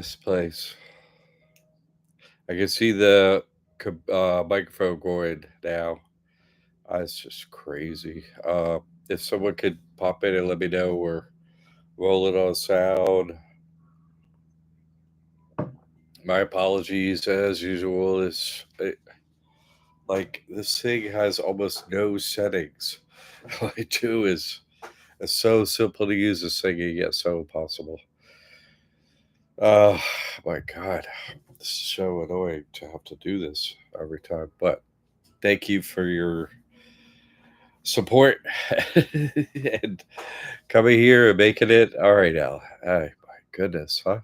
This place. I can see the microphone going now. It's just crazy. If someone could pop in and let me know we're rolling on sound. My apologies as usual. Like this thing has almost no settings. All I do is it's so simple to use this thing and yet so impossible. Uh my God. This is so annoying to have to do this every time. But thank you for your support and coming here and making it. All right, Al. Oh, my goodness, huh?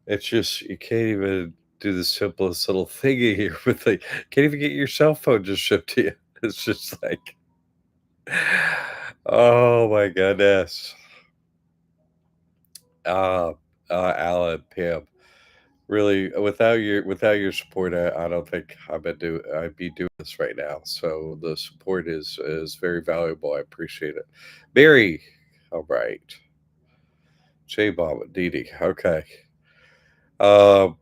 It's just, you can't even do the simplest little thingy here with like, can't even get your cell phone just shipped to you. It's just like, oh my goodness. Uh, Alan, Pam, really, without your support, I don't think I'd be doing this right now. So the support is very valuable. I appreciate it. Mary, all right. J Bob and Dee Dee. Okay. Um,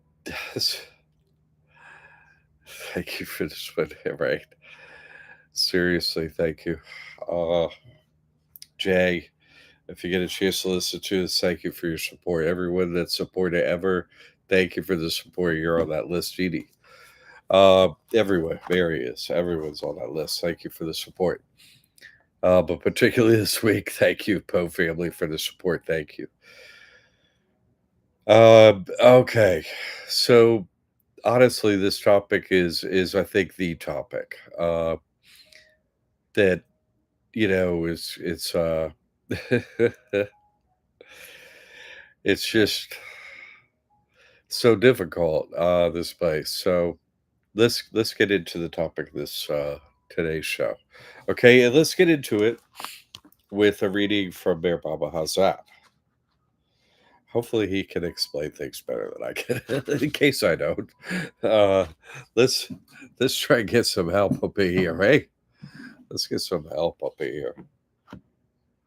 thank you for this one. Right. Seriously, thank you. Uh, Jay, if you get a chance to listen to this, thank you for your support. Everyone that supported ever, thank you for the support. You're on that list, Dee Dee. Everyone, Mary is. Everyone's on that list. Thank you for the support. But particularly this week, thank you, Poe family, for the support. Thank you. Okay. So honestly, this topic is I think the topic that is it's just so difficult this place. So let's get into the topic of this today's show. Okay, and let's get into it with a reading from Bear Baba. How's that? Hopefully he can explain things better than I can. In case I don't, uh, let's let's try and get some help up in here. Hey, let's get some help up in here.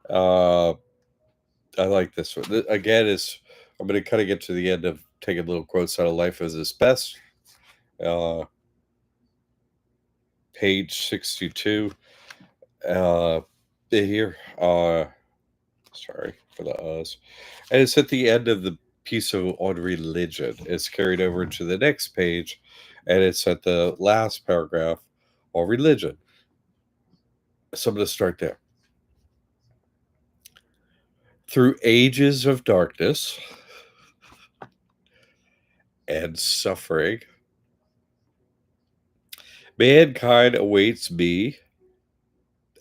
Uh, I like this one. Again, is I'm going to kind of get to the end of taking little quotes out of life as its best. Uh, page 62. Uh, here. Sorry for the uhs. And it's at the end of the piece on religion. It's carried over to the next page, and it's at the last paragraph on religion. So I'm going to start there. Through ages of darkness and suffering, mankind awaits me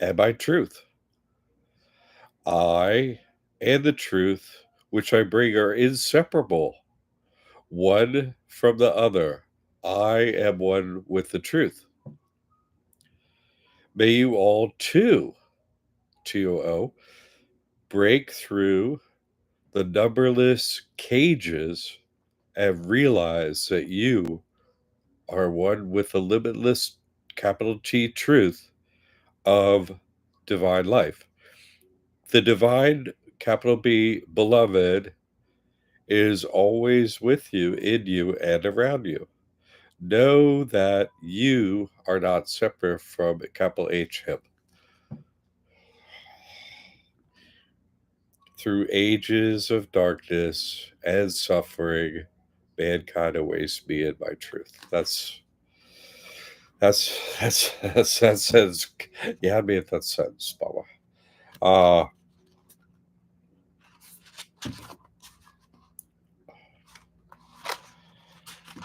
and my truth. I and the truth which I bring are inseparable, one from the other. I am one with the truth. May you all too, TOO, break through the numberless cages and realize that you are one with the limitless capital T truth of divine life. The divine capital B beloved is always with you, in you, and around you. Know that you are not separate from capital H him. Through ages of darkness and suffering, mankind awaits me in my truth. That sentence. You had me at that sentence, Baba. Uh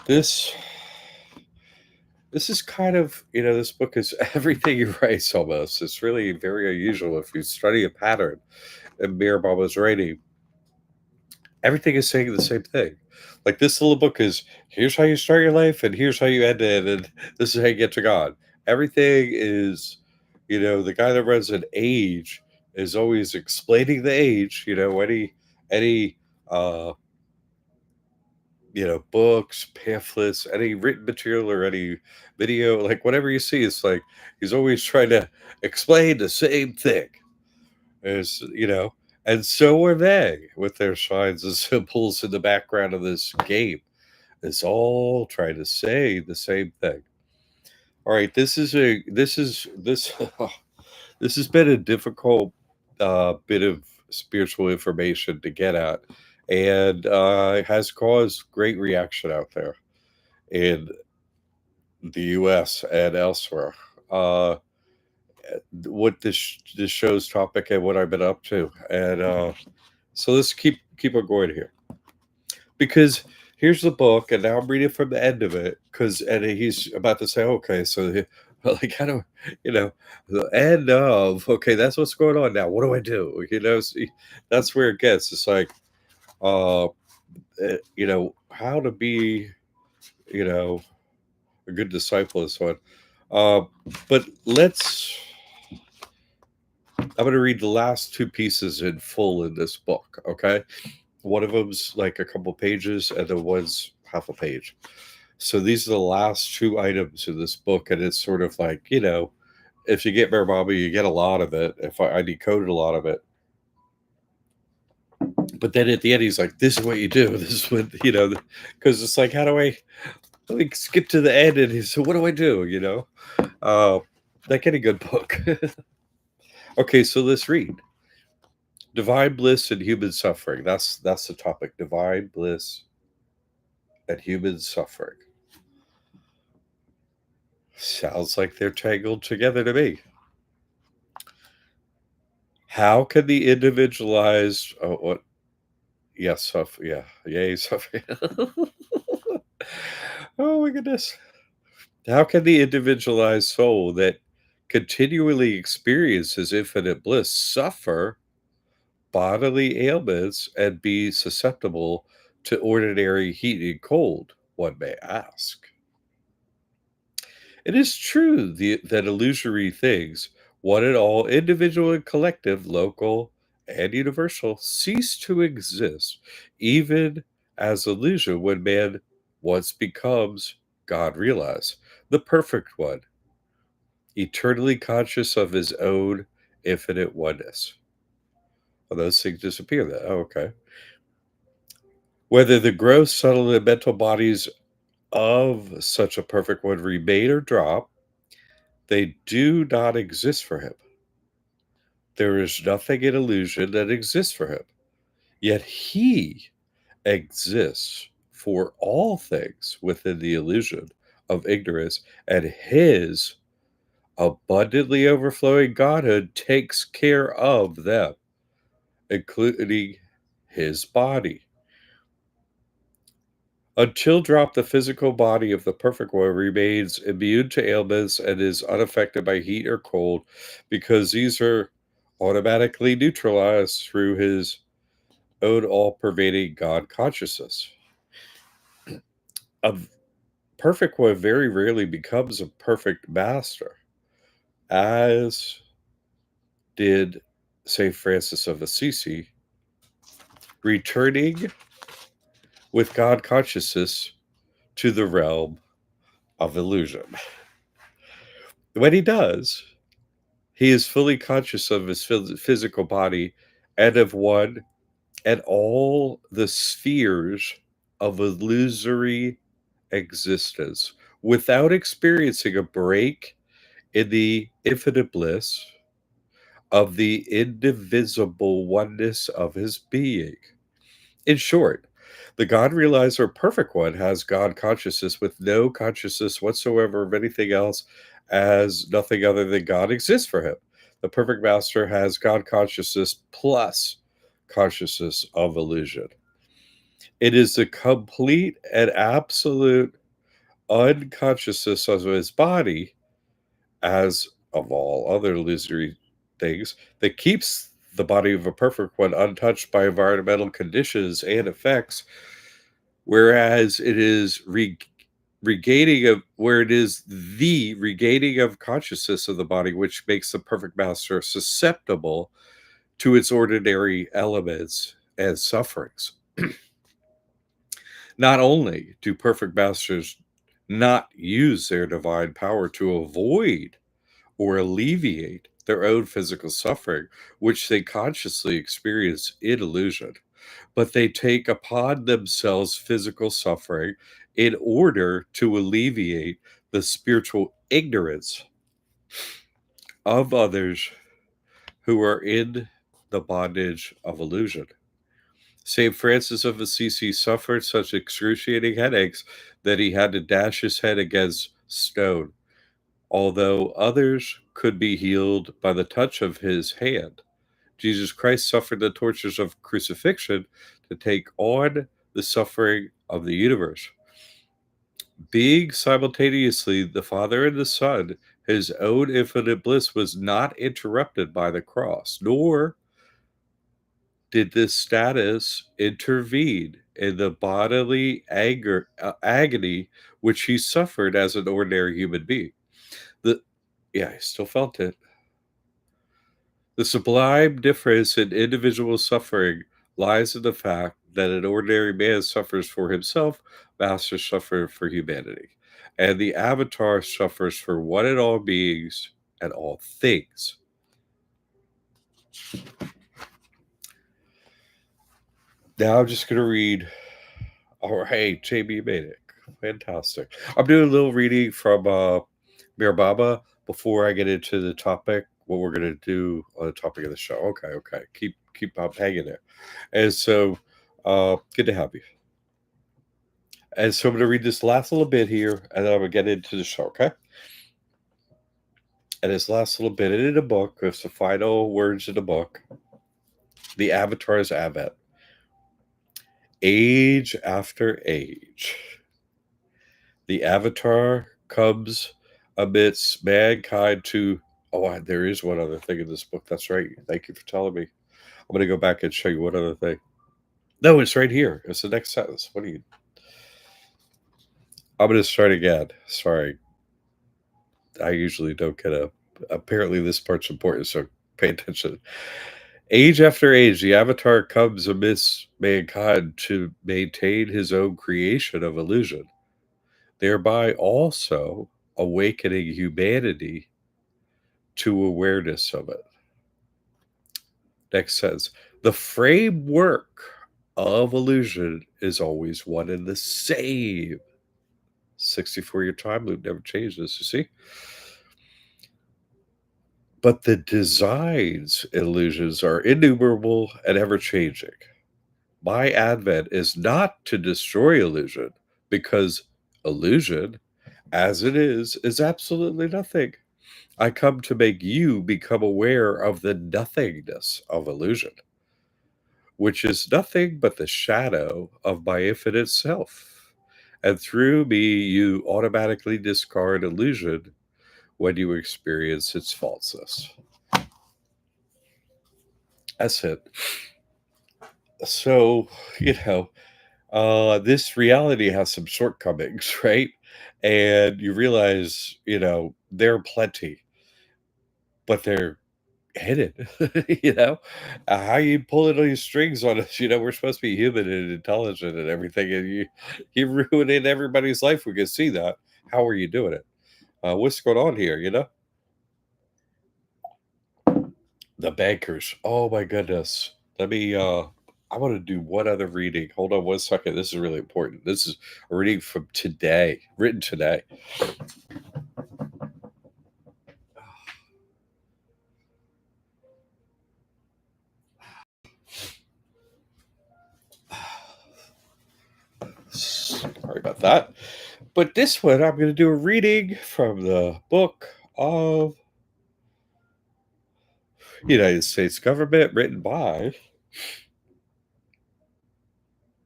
this this is kind of, this book is everything he writes almost. It's really very unusual if you study a pattern in Mir Baba's writing. Everything is saying the same thing. Like this little book is, here's how you start your life and here's how you end it, and this is how you get to God. Everything is, the guy that runs an age is always explaining the age. Any uh books, pamphlets, any written material or any video, like whatever you see, it's like he's always trying to explain the same thing. Is And so are they with their signs and symbols in the background of this game. It's all trying to say the same thing. All right, this this has been a difficult bit of spiritual information to get at, and has caused great reaction out there in the U.S. and elsewhere. Uh, what this show's topic and what I've been up to, and so let's keep on going here, because here's the book, and now I'm reading from the end of it, because and he's about to say, okay, so like I don't, you know, the end of, okay, that's what's going on now. What do I do? See, that's where it gets. It's like, uh, how to be, you know, a good disciple is one. Uh, but I'm going to read the last two pieces in full in this book. Okay, one of them's like a couple pages, and the one's half a page. So these are the last two items in this book, and it's sort of like, if you get Bear Bobby, you get a lot of it. If I decoded a lot of it, but then at the end, he's like, "This is what you do. This is what because it's like, how do I let me skip to the end?" And he's so, "What do I do?" Uh, like any good book. Okay, so let's read divine bliss and human suffering. That's the topic: divine bliss and human suffering. Sounds like they're tangled together to me. How can the individualized what yes, suffer yeah, yay, suffer. Oh my goodness. How can the individualized soul that continually experiences infinite bliss suffer bodily ailments and be susceptible to ordinary heat and cold? One may ask. It is true that illusory things, one and all, individual and collective, local and universal, cease to exist, even as illusion when man once becomes God realized, the perfect one, eternally conscious of his own infinite oneness. Well, those things disappear then. Oh, okay. Whether the gross, subtle, and mental bodies of such a perfect one remain or drop, they do not exist for him. There is nothing in illusion that exists for him. Yet he exists for all things within the illusion of ignorance, and his abundantly overflowing Godhood takes care of them, including his body. Until drop, the physical body of the perfect one remains immune to ailments and is unaffected by heat or cold, because these are automatically neutralized through his own all pervading God consciousness. A perfect one very rarely becomes a perfect master, as did St. Francis of Assisi, returning with God consciousness to the realm of illusion. When he does, he is fully conscious of his physical body and of one and all the spheres of illusory existence without experiencing a break in the infinite bliss of the indivisible oneness of his being. In short, the God realizer perfect one has God consciousness with no consciousness whatsoever of anything else, as nothing other than God exists for him. The perfect master has God consciousness plus consciousness of illusion. It is the complete and absolute unconsciousness of his body, as of all other illusory things, that keeps the body of a perfect one untouched by environmental conditions and effects, whereas it is regaining of where it is the regaining of consciousness of the body which makes the perfect master susceptible to its ordinary elements and sufferings. Not only do perfect masters not use their divine power to avoid or alleviate their own physical suffering, which they consciously experience in illusion, but they take upon themselves physical suffering in order to alleviate the spiritual ignorance of others who are in the bondage of illusion. St. Francis of Assisi suffered such excruciating headaches that he had to dash his head against stone, although others could be healed by the touch of his hand. Jesus Christ suffered the tortures of crucifixion to take on the suffering of the universe. Being simultaneously the Father and the Son, his own infinite bliss was not interrupted by the cross, nor did this status intervene in the bodily agony which he suffered as an ordinary human being. The Yeah, I still felt it. The sublime difference in individual suffering lies in the fact that an ordinary man suffers for himself, Master suffered for humanity, and the Avatar suffers for one and all beings and all things. Now I'm just going to read. All right, JB made it. Fantastic. I'm doing a little reading from Mir Baba before I get into the topic, what we're going to do on the topic of the show. Okay. Keep hanging there. And so, good to have you. And so I'm going to read this last little bit here, and then I'm going to get into the show, okay? And this last little bit in the book, it's the final words of the book, The Avatar's Advent. Age after age, the Avatar comes amidst mankind to... Oh, there is one other thing in this book. That's right. Thank you for telling me. I'm going to go back and show you one other thing. No, it's right here. It's the next sentence. What are you... I'm going to start again. Sorry. I usually don't get a... Apparently this part's important, so pay attention. Age after age, the Avatar comes amidst mankind to maintain his own creation of illusion, thereby also awakening humanity to awareness of it. Next sentence. The framework of illusion is always one and the same. 64-year time loop never changes, you see? But the designs illusions are innumerable and ever-changing. My advent is not to destroy illusion, because illusion, as it is absolutely nothing. I come to make you become aware of the nothingness of illusion, which is nothing but the shadow of my infinite self. And through me, you automatically discard illusion when you experience its falseness. That's it. So, this reality has some shortcomings, right? And you realize, there are plenty, but they're hidden. you know, how you pulling all these strings on us? We're supposed to be human and intelligent and everything, and you ruining everybody's life. We can see that. How are you doing it? What's going on here? The bankers. Oh my goodness. Let me. I want to do one other reading. Hold on one second. This is really important. This is a reading from today, written today. Sorry about that. But this one, I'm going to do a reading from the book of United States Government, written by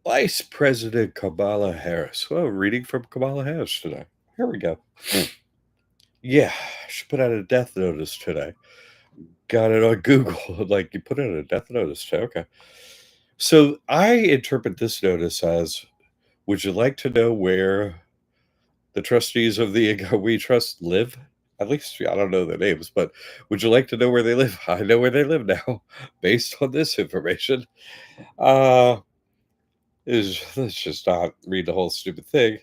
Vice President Kamala Harris. Well, reading from Kamala Harris today. Here we go. Yeah, she put out a death notice today. Got it on Google. Like, you put out a death notice today. Okay. So I interpret this notice as, would you like to know where the trustees of the We Trust live? At least I don't know their names, but would you like to know where they live? I know where they live now, based on this information. Let's just not read the whole stupid thing.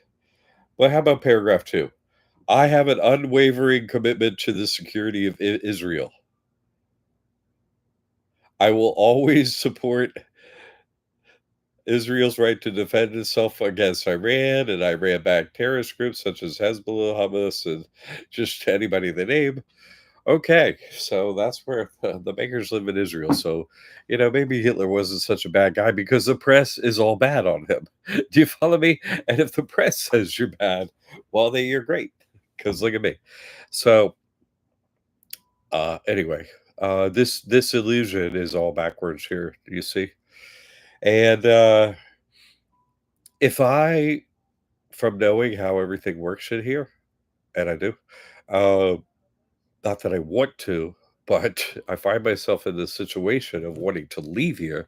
But how about paragraph 2? I have an unwavering commitment to the security of Israel. I will always support Israel's right to defend itself against Iran and Iran-backed terrorist groups such as Hezbollah, Hamas, and just anybody they name. Okay, so that's where the makers live in Israel. So, maybe Hitler wasn't such a bad guy because the press is all bad on him. Do you follow me? And if the press says you're bad, well, then you're great. Because look at me. So, anyway, this illusion is all backwards here. Do you see? And if I, from knowing how everything works in here, and I do, uh, not that I want to, but I find myself in this situation of wanting to leave here,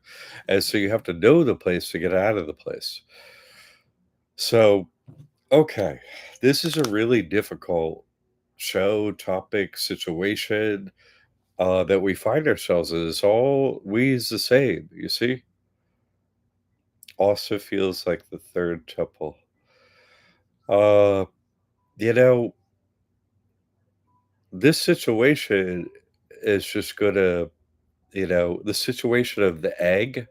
and so you have to know the place to get out of the place. So, okay, this is a really difficult show, topic, situation, that we find ourselves in. It's all we is the same, you see? Also feels like the third temple. Uh, you know, this situation is just gonna, the situation of the egg,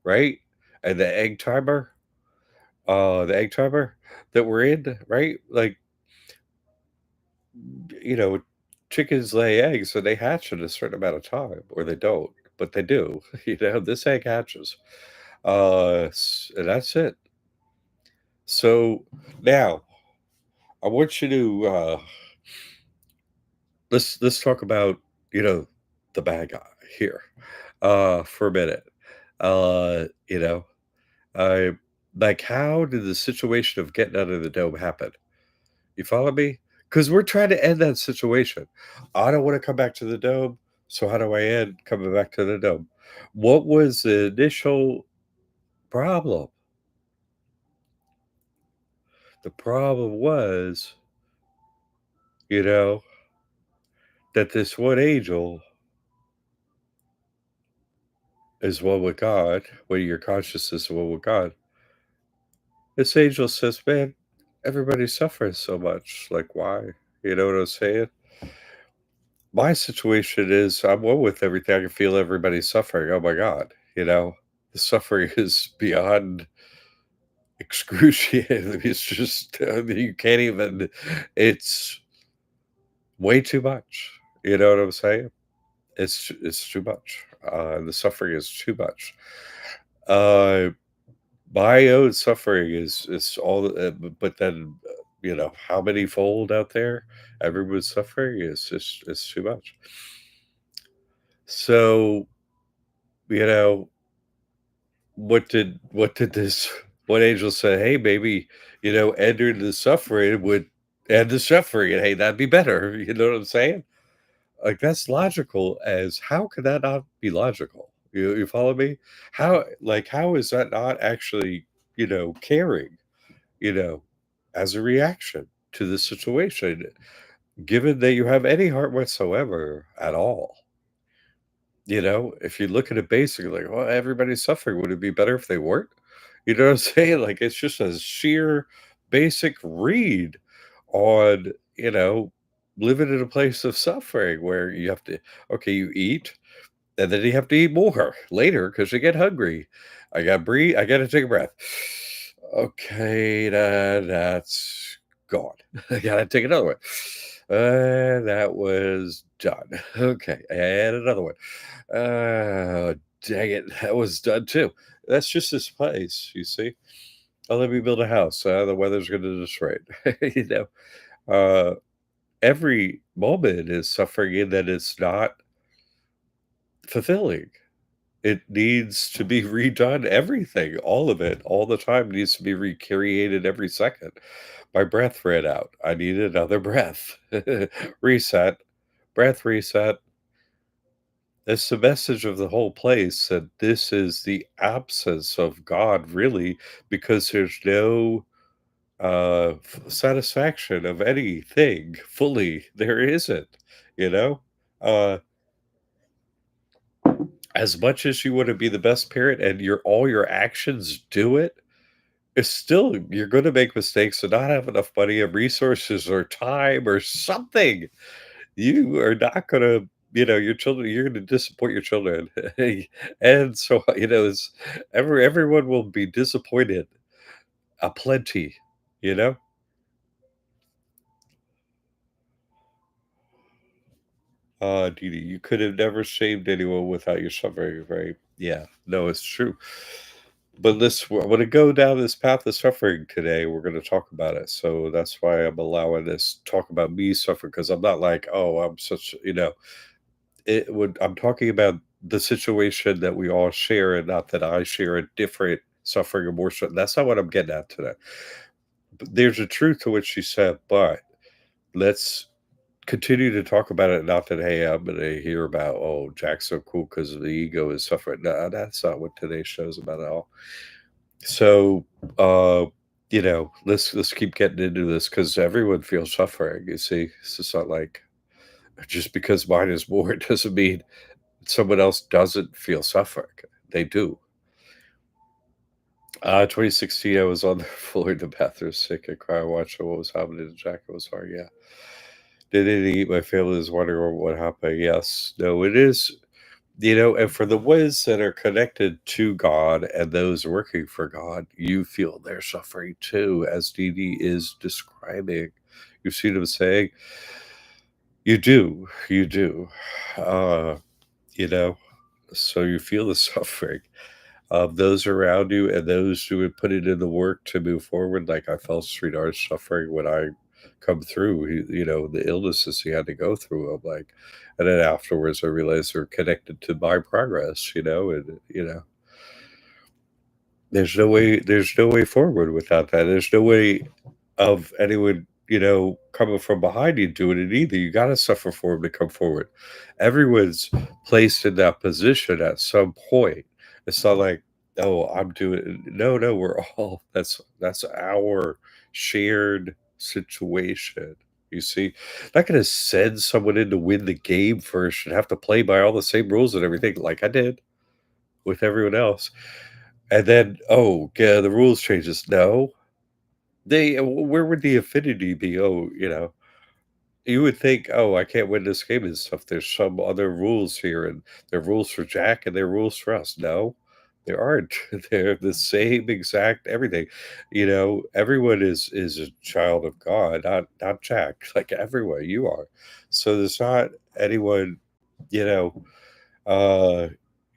right? And the egg timer that we're in, right? Like, you know, chickens lay eggs and they hatch in a certain amount of time, or they don't, but they do. This egg hatches. And that's it. So now I want you to let's talk about, you know, the bad guy here for a minute. You know, I like, how did the situation of getting out of the dome happen? You follow me? Because we're trying to end that situation. I don't want to come back to the dome. So how do I end coming back to the dome? What was the initial problem? The problem was, you know, that this one angel is one with God, when your consciousness is one with God. This angel says, man, everybody's suffering so much. Like, why? You know what I'm saying? My situation is I'm one with everything. I can feel everybody suffering. Oh my God. The suffering is beyond excruciating. It's just, you can't even, it's way too much. You know what I'm saying? It's too much. The suffering is too much. Uh, my own suffering is all, but then, how many fold out there? Everyone's suffering is just, it's too much. So, you know, what did this one angel say? Hey, maybe, enter the suffering would end the suffering, and hey, that'd be better. You know what I'm saying? Like, that's logical. As how could that not be logical? You follow me? How is that not actually, caring, you know, as a reaction to the situation, given that you have any heart whatsoever at all? If you look at it basically, like, well, everybody's suffering. Would it be better if they weren't? You know what I'm saying? Like, it's just a sheer basic read on, living in a place of suffering where you have to, okay, you eat, and then you have to eat more later because you get hungry. I got to breathe. I got to take a breath. Okay, that's gone. I got to take another one. That was done. Okay, and another one. Dang it, that was done too. That's just this place, you see. Oh, let me build a house. The weather's going to destroy it. Uh, every moment is suffering in that it's not fulfilling. It needs to be redone. Everything, all of it, all the time needs to be recreated every second. My breath ran out. I need another breath. Reset. Breath reset. It's the message of the whole place that this is the absence of God, really, because there's no satisfaction of anything fully. There isn't, you know? Uh, as much as you want to be the best parent and all your actions do it, it's still, you're going to make mistakes and not have enough money and resources or time or something. You are not going to your children, you're gonna disappoint your children. And so, it's everyone will be disappointed aplenty, you know? Dee Dee, you could have never saved anyone without your suffering, right? Yeah, no, it's true. But this I wanna go down this path of suffering today, we're gonna talk about it, so that's why I'm allowing this talk about me suffering because 'cause I'm not like, "Oh, I'm such," it would I'm talking about the situation that we all share and not that I share a different suffering or more so that's not what I'm getting at today. But there's a truth to what she said, but let's continue to talk about it, not that, "Hey, I'm gonna hear about, oh, Jack's so cool because the ego is suffering." No, that's not what today's show is about at all. So, let's keep getting into this because everyone feels suffering, you see? It's just not like just because mine is more doesn't mean someone else doesn't feel suffering. They do. 2016, I was on the floor in the bathroom sick and crying, watching what was happening to Jack. It was hard, yeah. Did it eat? My family is wondering what happened. Yes. No, it is. And for the ones that are connected to God and those working for God, you feel their suffering too, as Dee Dee is describing. You see what I'm saying? You do. You do. Uh, you know, so you feel the suffering of those around you and those who would put it in the work to move forward. Like I felt Sridhar's suffering when I come through, the illnesses he had to go through. I'm like, and then afterwards I realized they're connected to my progress, and there's no way forward without that. There's no way of anyone, coming from behind you doing it either. You got to suffer for them to come forward. Everyone's placed in that position at some point. It's not like, oh, I'm doing it. No, no, we're all that's our shared situation. You see, not going to send someone in to win the game first and have to play by all the same rules and everything like I did with everyone else. And then, oh, yeah, the rules changes. No, where would the affinity be? Oh, you would think, oh, I can't win this game and stuff. There's some other rules here, and there are rules for Jack and there are rules for us. No, there aren't. They're the same exact everything. Everyone is a child of God, not Jack. Like everyone, you are. So there's not anyone, you know uh,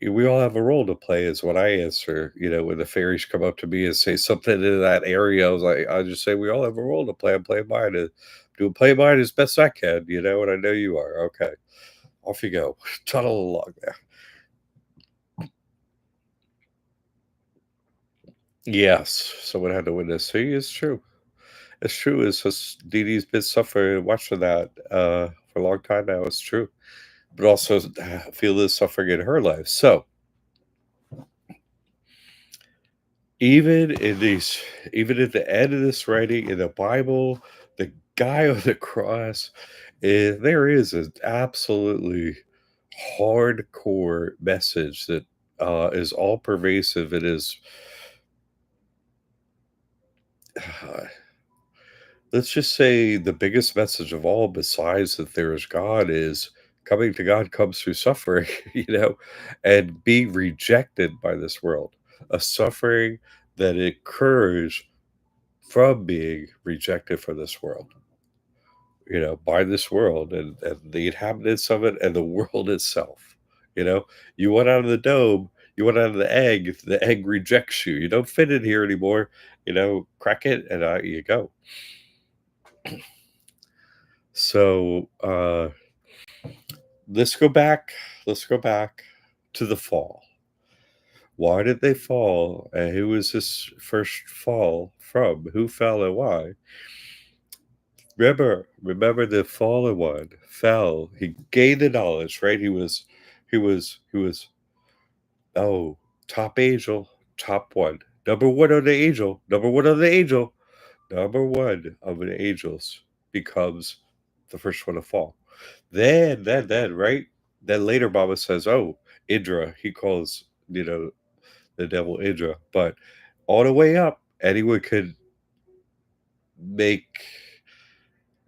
we all have a role to play is what I answer, when the fairies come up to me and say something in that area, I just say, "We all have a role to play. I'm playing mine, play mine as best I can, and I know you are. Okay, off you go. Tunnel along there." Yes, someone had to witness. See, it's true. It's true. It's just Dee Dee's been suffering watching that, for a long time now. It's true. But also feel this suffering in her life. So Even in these even at the end of this writing in the Bible, the guy on the cross, there is an absolutely hardcore message that, is all pervasive. It is, let's just say the biggest message of all besides that there is God is coming to God comes through suffering, and being rejected by this world. A suffering that occurs from being rejected from this world, by this world and the inhabitants of it and the world itself. You know, you went out of the dome, you went out of the egg rejects you. You don't fit in here anymore. Crack it and out you go. So let's go back. Let's go back to the fall. Why did they fall? And who was this first fall from? Who fell and why? Remember the fallen one fell. He gained the knowledge, right? He was oh, top angel, top one. Number one on the angel, number one on the angel, number one of the angels becomes the first one to fall. Then, right? Then later Baba says, oh, Indra, he calls, the devil Indra. But all the way up, anyone could make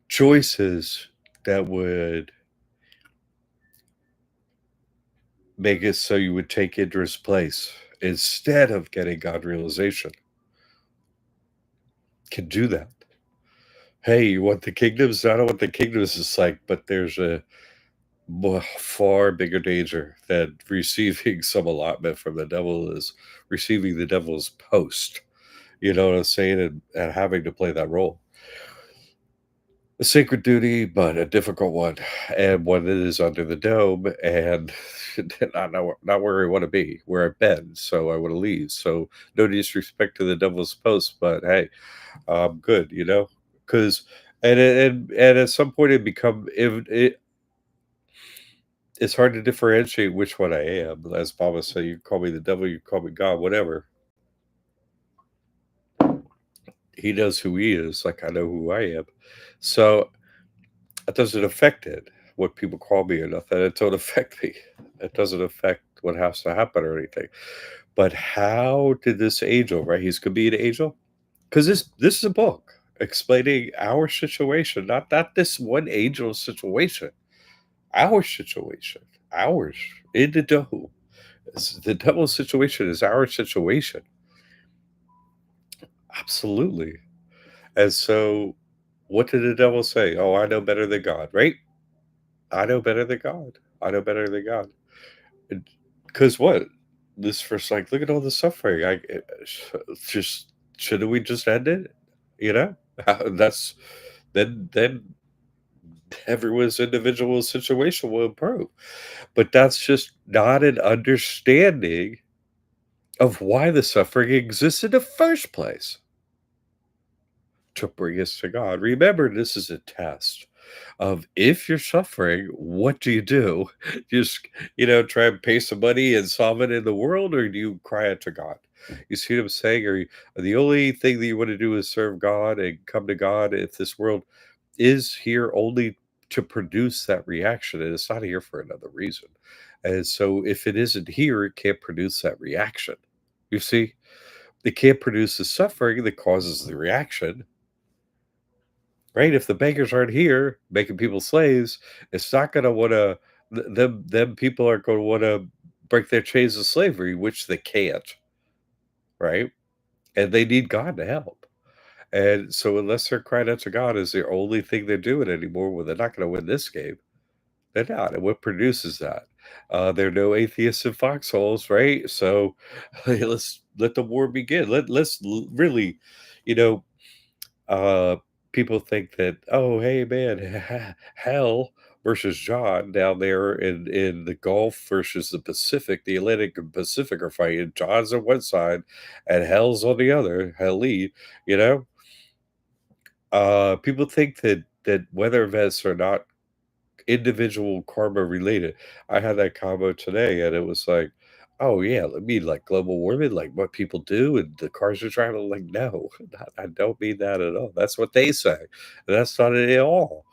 choices that would make it so you would take Indra's place instead of getting God realization. Can do that. Hey, you want the kingdoms? I don't want the kingdoms. It's like, but there's a far bigger danger than receiving some allotment from the devil is receiving the devil's post. You know what I'm saying? And having to play that role. A sacred duty, but a difficult one, and one that is under the dome, and not where I want to be, where I've been. So I want to leave. So no disrespect to the devil's post, but hey, I'm good, because and at some point it become if it's hard to differentiate which one I am. As Mama said, you call me the devil, you call me God, whatever. He knows who he is, like I know who I am. So it doesn't affect it, what people call me or nothing. It don't affect me. It doesn't affect what has to happen or anything. But how did this angel, right? He's could be an angel. Because this is a book explaining our situation, not this one angel's situation. Our situation. Ours. In the dome. The devil's situation is our situation. Absolutely. And so what did the devil say? Oh, I know better than God, right? I know better than God. I know better than God. Because what? This first, like, look at all the suffering. Just shouldn't we just end it? You know, that's then everyone's individual situation will improve. But that's just not an understanding of why the suffering exists in the first place to bring us to God. Remember, this is a test of if you're suffering, what do you do? Just, try and pay some money and solve it in the world, or do you cry out to God? You see what I'm saying? Or the only thing that you want to do is serve God and come to God if this world is here only to produce that reaction, and it's not here for another reason. And so if it isn't here, it can't produce that reaction. You see? It can't produce the suffering that causes the reaction. Right? If the bankers aren't here making people slaves, it's not gonna wanna them people aren't gonna wanna break their chains of slavery, which they can't, right? And they need God to help. And so unless they're crying out to God is the only thing they're doing anymore, well, they're not gonna win this game. They're not. And what produces that? There are no atheists in foxholes, right? So let's let the war begin. Really, you know, uh, people think that, oh, hey, man, hell versus John down there in the Gulf versus the Pacific, the Atlantic and Pacific are fighting. John's on one side and hell's on the other. Helly, you know. People think that weather events are not individual karma related. I had that combo today, and it was like, oh yeah, I mean like global warming, like what people do, and the cars are driving. Like, no, I don't mean that at all. That's what they say. And that's not it at all.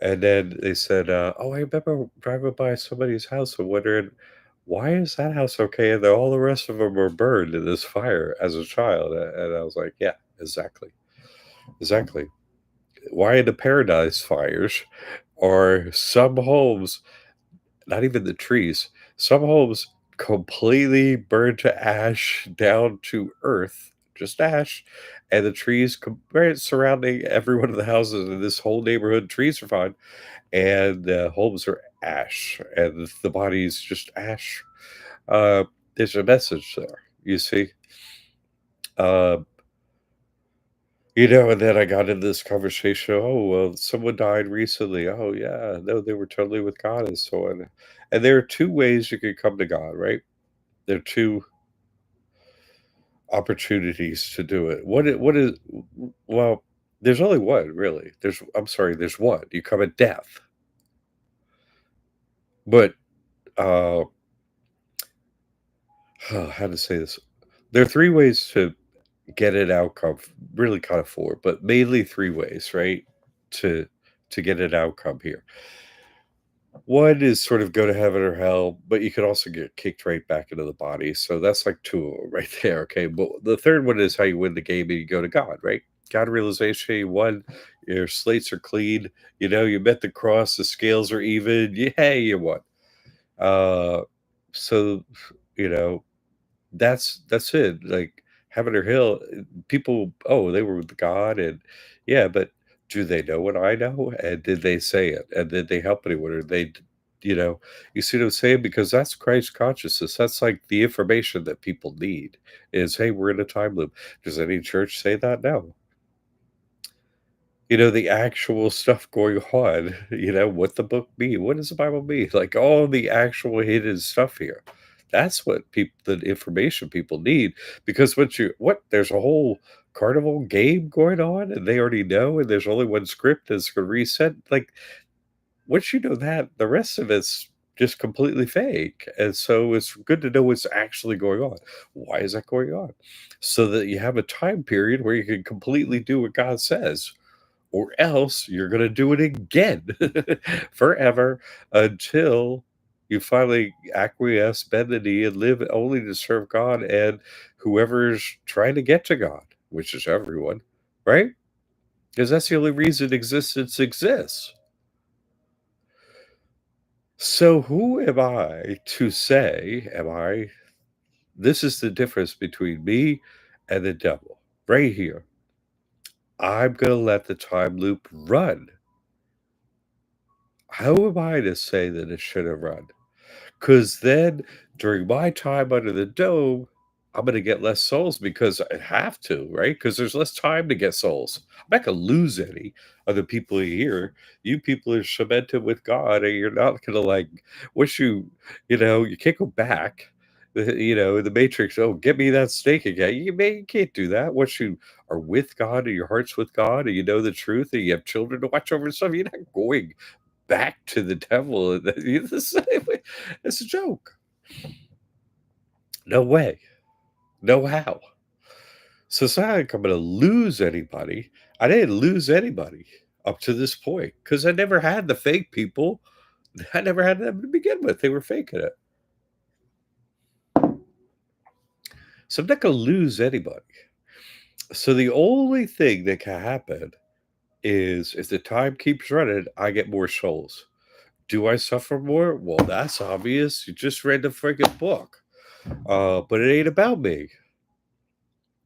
And then they said, oh, I remember driving by somebody's house and wondering why is that house okay, and then all the rest of them were burned in this fire as a child. And I was like, yeah, exactly, exactly. Why in the paradise fires are some homes, not even the trees, some homes completely burned to ash down to earth, just ash, and the trees right surrounding every one of the houses in this whole neighborhood, trees are fine, and the homes are ash, and the bodies just ash. Uh, there's a message there, you see. Uh, and then I got into this conversation. Oh, well, someone died recently. Oh, yeah. No, they were totally with God and so on. And there are two ways you can come to God, right? There are two opportunities to do it. Well, there's only one, really. I'm sorry, there's one. You come at death. But, uh, how to say this? There are three ways to get an outcome, really kind of four, but mainly three ways, right? To, to get an outcome here. One is sort of go to heaven or hell, but you could also get kicked right back into the body. So that's like two of them right there. Okay. But the third one is how you win the game and you go to God, right? God realization, you won, your slates are clean, you met the cross, the scales are even. Yeah, you won. Uh, so, you know, that's it, like, heaven or hell, people, "Oh, they were with God," and yeah, but do they know what I know? And did they say it? And did they help anyone? Or they d you know, you see what I'm saying? Because that's Christ consciousness, that's, like, the information that people need is, "Hey, we're in a time loop." Does any church say that? No. The actual stuff going on, what the book mean? What does the Bible mean? Like, all the actual hidden stuff here. That's what the information people need, because there's a whole carnival game going on, and they already know, and there's only one script that's gonna reset, like, once you know that, the rest of it's just completely fake, and so it's good to know what's actually going on. Why is that going on? So that you have a time period where you can completely do what God says, or else you're gonna do it again forever until you finally acquiesce, bend the knee, and live only to serve God and whoever's trying to get to God, which is everyone, right? Because that's the only reason existence exists. So who am I to say, this is the difference between me and the devil. Right here. I'm gonna let the time loop run. How am I to say that it should have run? Because then during my time under the dome, I'm gonna get less souls because I have to, right? Because there's less time to get souls. I'm not gonna lose any of the people here. You people are cemented with God, and you're not gonna like once you can't go back. In the Matrix, oh, get me that snake again. You can't do that. Once you are with God and your heart's with God and you know the truth and you have children to watch over and stuff, you're not going back to the devil. It's the same way. It's a joke. No way. No how. So it's not like I'm gonna lose anybody. I didn't lose anybody up to this point because I never had the fake people. I never had them to begin with. They were faking it. So I'm not gonna lose anybody. So the only thing that can happen is if the time keeps running, I get more souls. Do I suffer more? Well, that's obvious. You just read the freaking book. But it ain't about me.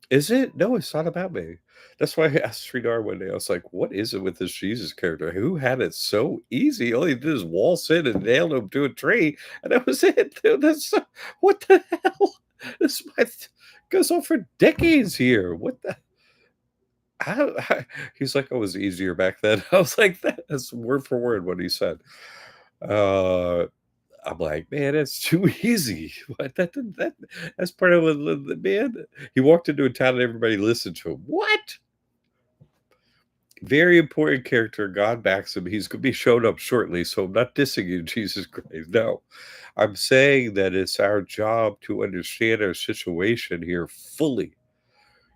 Is it? No, it's not about me. That's why I asked Sridhar one day. I was like, "What is it with this Jesus character? Who had it so easy? All he did is waltz in and nail him to a tree, and that was it. Dude, what the hell? This my goes on for decades here. What the? How?" He's like, "Oh, it was easier back then." I was like, "That's word for word what he said." Uh, I'm like, "Man, it's too easy." What that's part of what the man. He walked into a town and everybody listened to him. What? Very important character. God backs him. He's gonna be showing up shortly, so I'm not dissing you, Jesus Christ. No. I'm saying that it's our job to understand our situation here fully.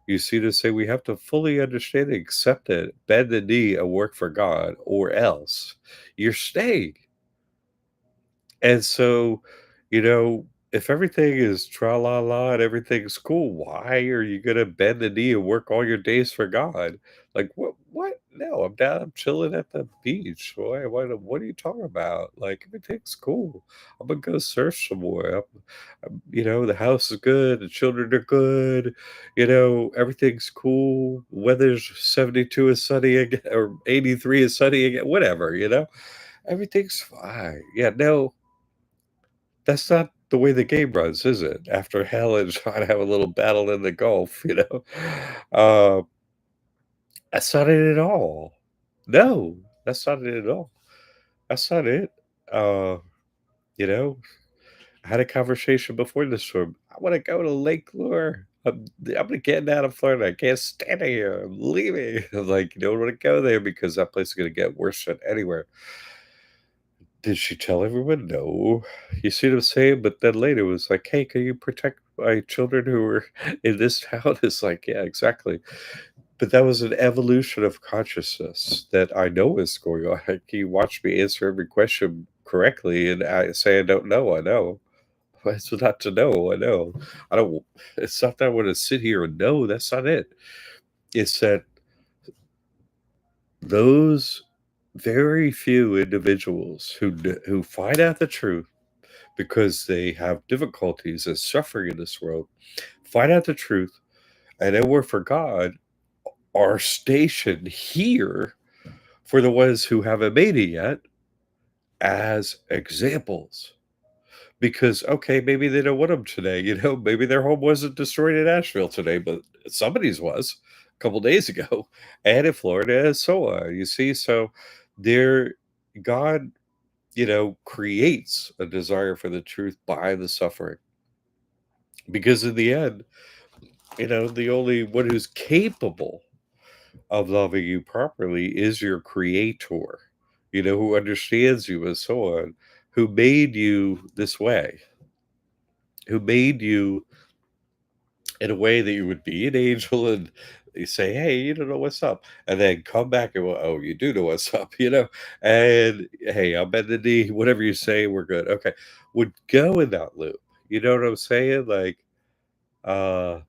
You see, to say we have to fully understand and accept it, bend the knee and work for God, or else you're staying. And so, if everything is tra la la and everything's cool, why are you gonna bend the knee and work all your days for God? Like what? No, I'm down, I'm chilling at the beach. What are you talking about? Like everything's cool. I'm gonna go surf some more. The house is good, the children are good, everything's cool. Weather's 72 is sunny again or 83 is sunny again, whatever. Everything's fine. Yeah, no, that's not the way the game runs, is it? After hell and trying to have a little battle in the Gulf. Uh, that's not it at all. No, that's not it at all. That's not it. Uh, you know, I had a conversation before this room. I want to go to Lake Lure. I'm getting out of Florida. I can't stand it here. I'm leaving. I'm like, you don't want to go there because that place is going to get worse than anywhere. Did she tell everyone? No. You see what I'm saying? But then later it was like, "Hey, can you protect my children who are in this town?" It's like, yeah, exactly. But that was an evolution of consciousness that I know is going on. Like, you watch me answer every question correctly, and I say I don't know. I know. But it's not to know. I know. I don't. It's not that I want to sit here and know. That's not it. It's that those very few individuals who find out the truth, because they have difficulties and suffering in this world, find out the truth, and then work for God, are stationed here for the ones who haven't made it yet as examples. Because, okay, maybe they don't want them today, maybe their home wasn't destroyed in Asheville today, but somebody's was a couple days ago, and in Florida, and so on. You see, so there, God, creates a desire for the truth by the suffering. Because in the end, the only one who's capable of loving you properly is your creator, who understands you and so on, who made you this way, who made you in a way that you would be an angel and you say, hey, you don't know what's up. And then come back and, well, oh, you do know what's up, and hey, I'm bend the knee, whatever you say, we're good. Okay. Would go in that loop. You know what I'm saying? Like, uh,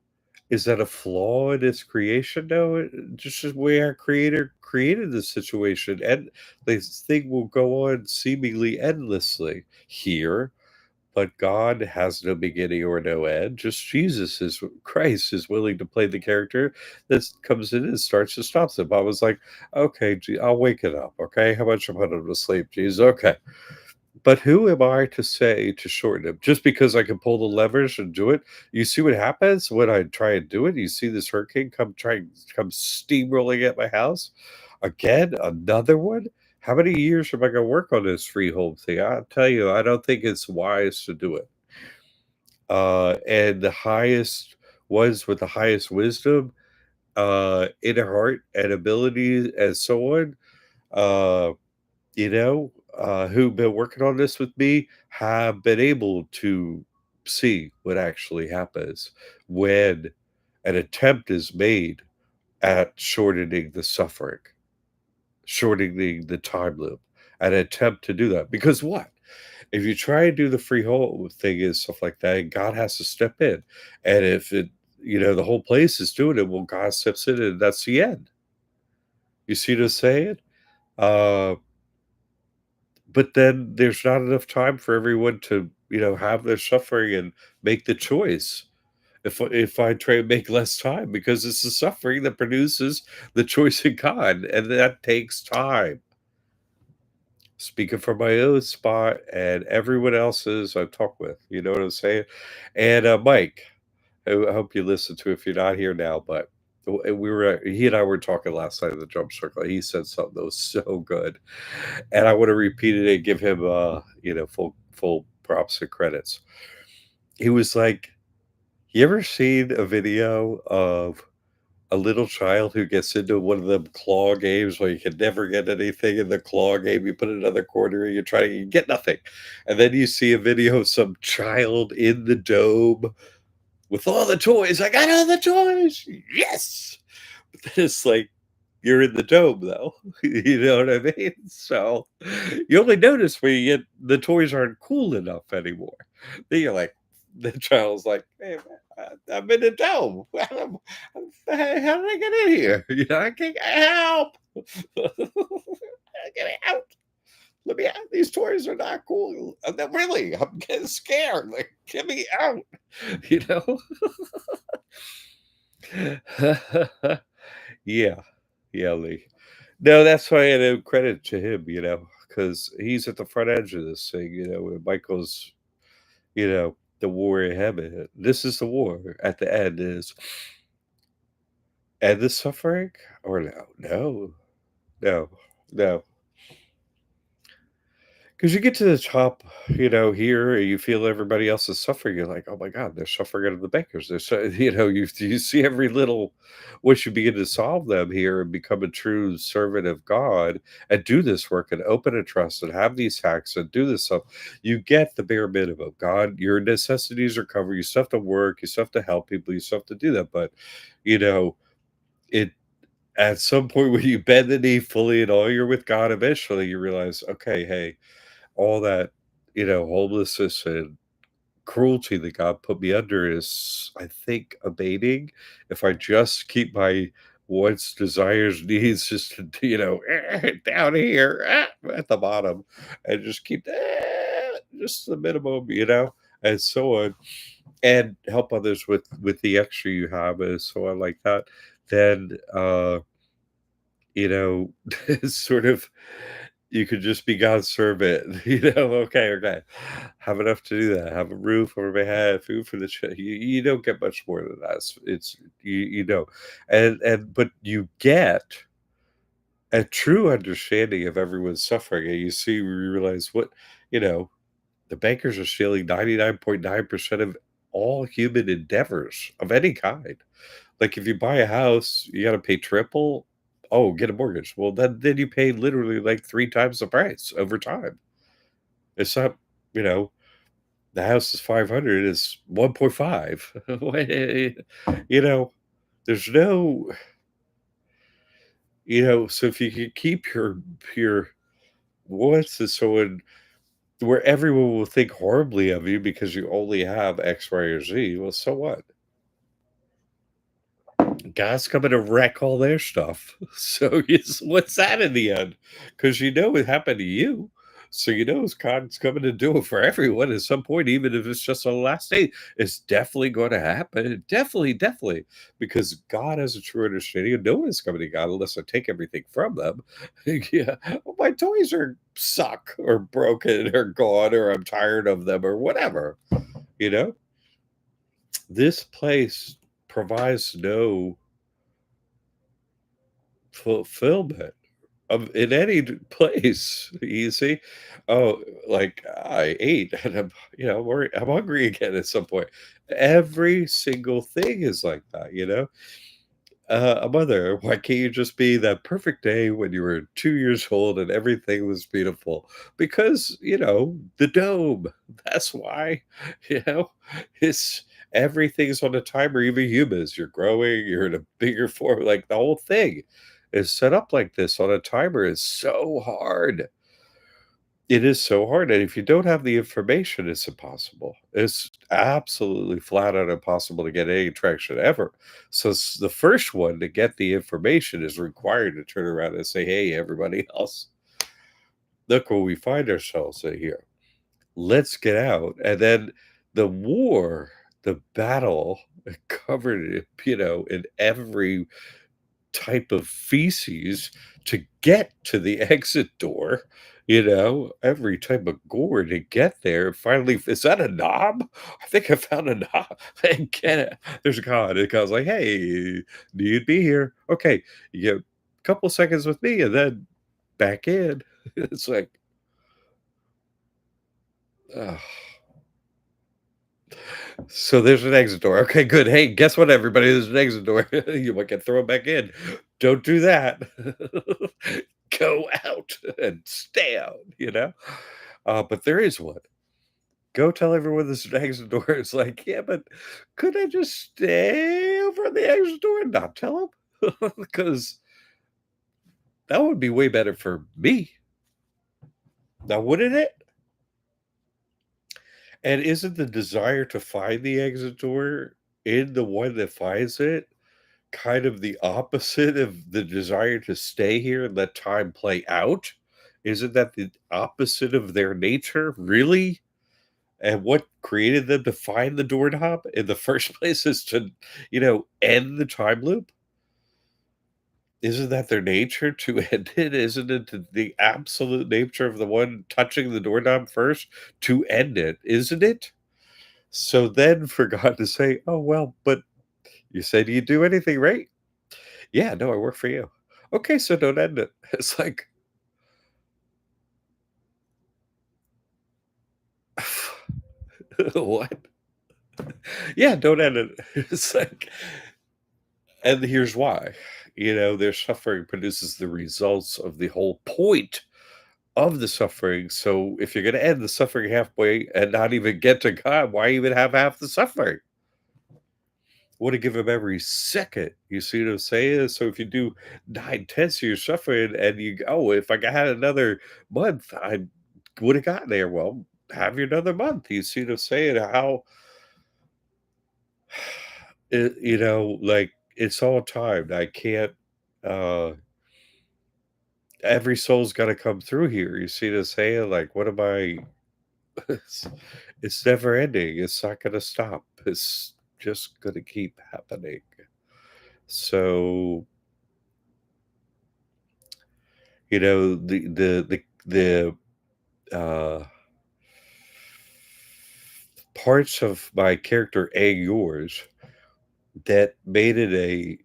is that a flaw in its creation? No, just the way our creator created the situation. And this thing will go on seemingly endlessly here, but God has no beginning or no end. Just Christ is willing to play the character that comes in and starts to stop them. I was like, okay, I'll wake it up. Okay, how much I'm putting him to sleep? Jesus, okay. But who am I to say to shorten it? Just because I can pull the levers and do it? You see what happens when I try and do it? You see this hurricane come steamrolling at my house? Again, another one? How many years am I gonna work on this free home thing? I'll tell you, I don't think it's wise to do it. And the highest ones with the highest wisdom, in heart and ability and so on, uh who've been working on this with me have been able to see what actually happens when an attempt is made at shortening the suffering, shortening the time loop, an attempt to do that. Because what? If you try and do the free whole thing and stuff like that, God has to step in. And if the whole place is doing it, well, God steps in and that's the end. You see what I'm saying? Uh, But then there's not enough time for everyone to, have their suffering and make the choice. If I try and make less time because it's the suffering that produces the choice in God, and that takes time. Speaking from my own spot and everyone else's I talk with, you know what I'm saying? And, Mike, I hope you listen to if you're not here now, but he and I were talking last night at the drum circle. He said something that was so good, and I want to repeat it and give him, full props and credits. He was like, "You ever seen a video of a little child who gets into one of them claw games where you can never get anything in the claw game? You put another quarter in, you get nothing, and then you see a video of some child in the dome with all the toys. I got all the toys, yes!" But then it's like, you're in the dome though. You know what I mean? So you only notice when you get the toys aren't cool enough anymore. Then you're like, the child's like, "Hey, man, I'm in the dome. How did I get in here? I can't help. Get me out. Let me out. These toys are not cool. Really, I'm getting scared. Like, get me out. You know? Yeah. Yeah, Lee. No, that's why I give credit to him, because he's at the front edge of this thing, where Michael's, the war in heaven. This is the war at the end is end the suffering or no, no, no, no. Because you get to the top, here, and you feel everybody else is suffering. You're like, oh my God, they're suffering under the bakers. They're so, you see every little, once you begin to solve them here and become a true servant of God and do this work and open and trust and have these hacks and do this stuff, you get the bare minimum. God, your necessities are covered. You still have to work. You still have to help people. You still have to do that. But, you know, it, at some point when you bend the knee fully and all you're with God, eventually you realize, okay, hey, all that, homelessness and cruelty that God put me under is, I think, abating if I just keep my wants, desires, needs just down here at the bottom and just keep just the minimum, and so on, and help others with the extra you have, and so on like that, then, you know, it's sort of you could just be God's servant, "Okay, okay. Have enough to do that. Have a roof over my head, food for the you don't get much more than that. It's you know, and but you get a true understanding of everyone's suffering, and you realize you know, the bankers are stealing 99.9% of all human endeavors of any kind. Like, if you buy a house, you gotta pay triple. Oh, get a mortgage. Well, then you pay literally, like, 3 times the price over time. It's not, you know, the house is 500, it's 1.5. You know, there's no so if you could keep your wants and so on where everyone will think horribly of you because you only have X, Y, or Z, well, so what? God's coming to wreck all their stuff. So what's that in the end? Because it happened to you. So God's coming to do it for everyone at some point, even if it's just on the last day. It's definitely going to happen. Definitely, definitely. Because God has a true understanding, and no one is coming to God unless I take everything from them. Yeah. Well, my toys are suck or broken or gone or I'm tired of them or whatever. You know? This place provides no fulfillment of in any place, you see? Oh, like, I ate and I'm hungry again at some point. Every single thing is like that, you know? A mother, why can't you just be that perfect day when you were 2 years old and everything was beautiful? Because, the dome, that's why, you know? It's everything's on a timer, even humans. You're growing, you're in a bigger form, like, the whole thing is set up like this on a timer. It's so hard. It is so hard, and if you don't have the information, it's impossible. It's absolutely flat out impossible to get any traction ever. So the first one to get the information is required to turn around and say, "Hey, everybody else, look where we find ourselves in here. Let's get out." And then the war, the battle, covered, in every type of feces to get to the exit door, every type of gore to get there. Finally, is that a knob? I think I found a knob. And get it. There's a God. And God's like, hey, you'd be here. Okay, you get a couple seconds with me and then back in. It's like, ugh. So there's an exit door. Okay, good. Hey, guess what, everybody? There's an exit door. You might get thrown back in. Don't do that. Go out and stay out, but there is one. Go tell everyone there's an exit door. It's like, yeah, but could I just stay over on the exit door and not tell them? Because that would be way better for me. Now, wouldn't it? And isn't the desire to find the exit door in the one that finds it kind of the opposite of the desire to stay here and let time play out? Isn't that the opposite of their nature, really? And what created them to find the doorknob in the first place is to, end the time loop? Isn't that their nature to end it? Isn't it the absolute nature of the one touching the doorknob first to end it? Isn't it? So then for God to say, "Oh, well, but you said you'd do anything, right?" "Yeah, no, I work for you." "Okay, so don't end it." It's like, what? Yeah, don't end it. It's like, and here's why. Their suffering produces the results of the whole point of the suffering. So if you're going to end the suffering halfway and not even get to God, why even have half the suffering? Want to give him every second. You see what I'm saying? So if you do 9/10 of your suffering and if I had another month, I would have gotten there. Well, have your another month. You see what I'm saying? How like it's all timed. I can't uh every soul's gotta come through here. You see what I'm saying? Like, what am I It's, it's never ending. It's not going to stop. It's just going to keep happening. So, the parts of my character and yours that made it a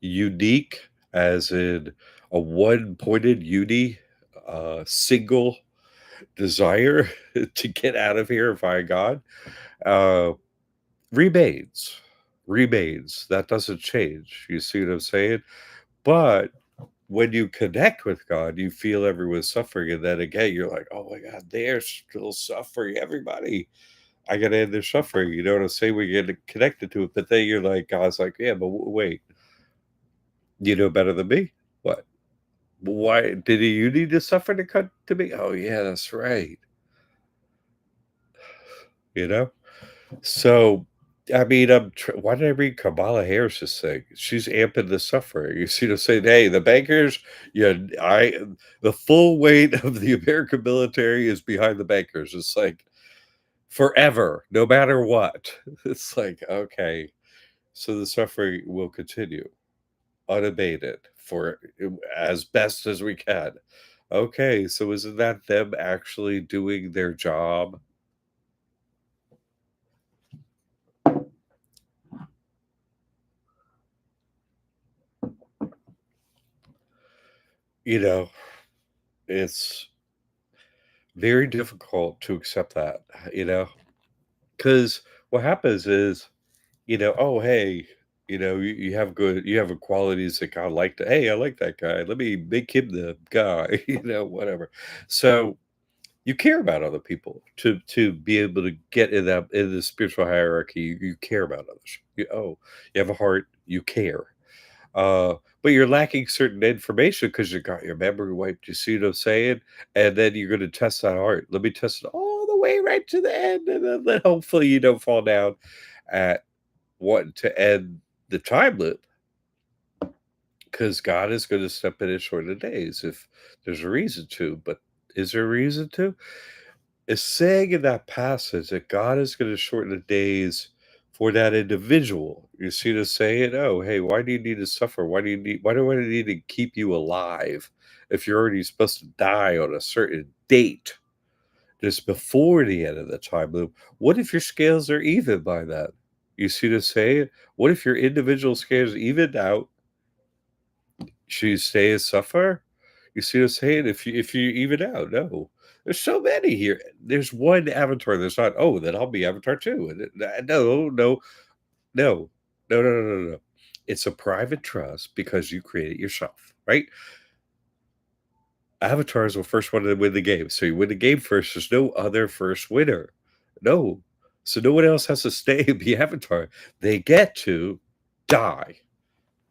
unique, as in a one-pointed single desire to get out of here and find God, uh, remains. Remains. That doesn't change. You see what I'm saying? But when you connect with God, you feel everyone's suffering, and then again, you're like, "Oh my God, they're still suffering. Everybody, I gotta end their suffering." You know what I'm saying? We get connected to it, but then you're like, God's like, "Yeah, but wait, you know better than me. What? Why did you need to suffer to cut to me? Oh yeah, that's right." You know. So, I mean, why did I read Kamala Harris's thing? She's amping the suffering. You see, to say, "Hey, the bankers, yeah, the full weight of the American military is behind the bankers." It's like forever, no matter what. It's like, okay, so the suffering will continue unabated for as best as we can. Okay, so isn't that them actually doing their job? You know, it's very difficult to accept that, because what happens is, oh, hey, you have you have qualities that God like to, hey, I like that guy. Let me make him the guy, whatever. So you care about other people to be able to get in the spiritual hierarchy. You care about others. You have a heart. You care. Uh, but you're lacking certain information because you got your memory wiped. You see what I'm saying? And then you're going to test that heart. Let me test it all the way right to the end, and then hopefully you don't fall down at wanting to end the time loop, because God is going to step in and shorten the days if there's a reason to. But is there a reason to? It's saying in that passage that God is going to shorten the days for that individual. You see the saying, "Oh, hey, why do you need to suffer? Why do I need to keep you alive if you're already supposed to die on a certain date just before the end of the time loop? What if your scales are even by that?" You see the saying? What if your individual scales evened out? Should you stay and suffer? You see what I'm saying? If you even out, no. There's so many here. There's one avatar. There's not, oh, then I'll be Avatar too. And no, no, no, no, no, no, no, no. It's a private trust because you create it yourself, right? Avatars will first one to win the game. So you win the game first. There's no other first winner. No. So no one else has to stay and be Avatar. They get to die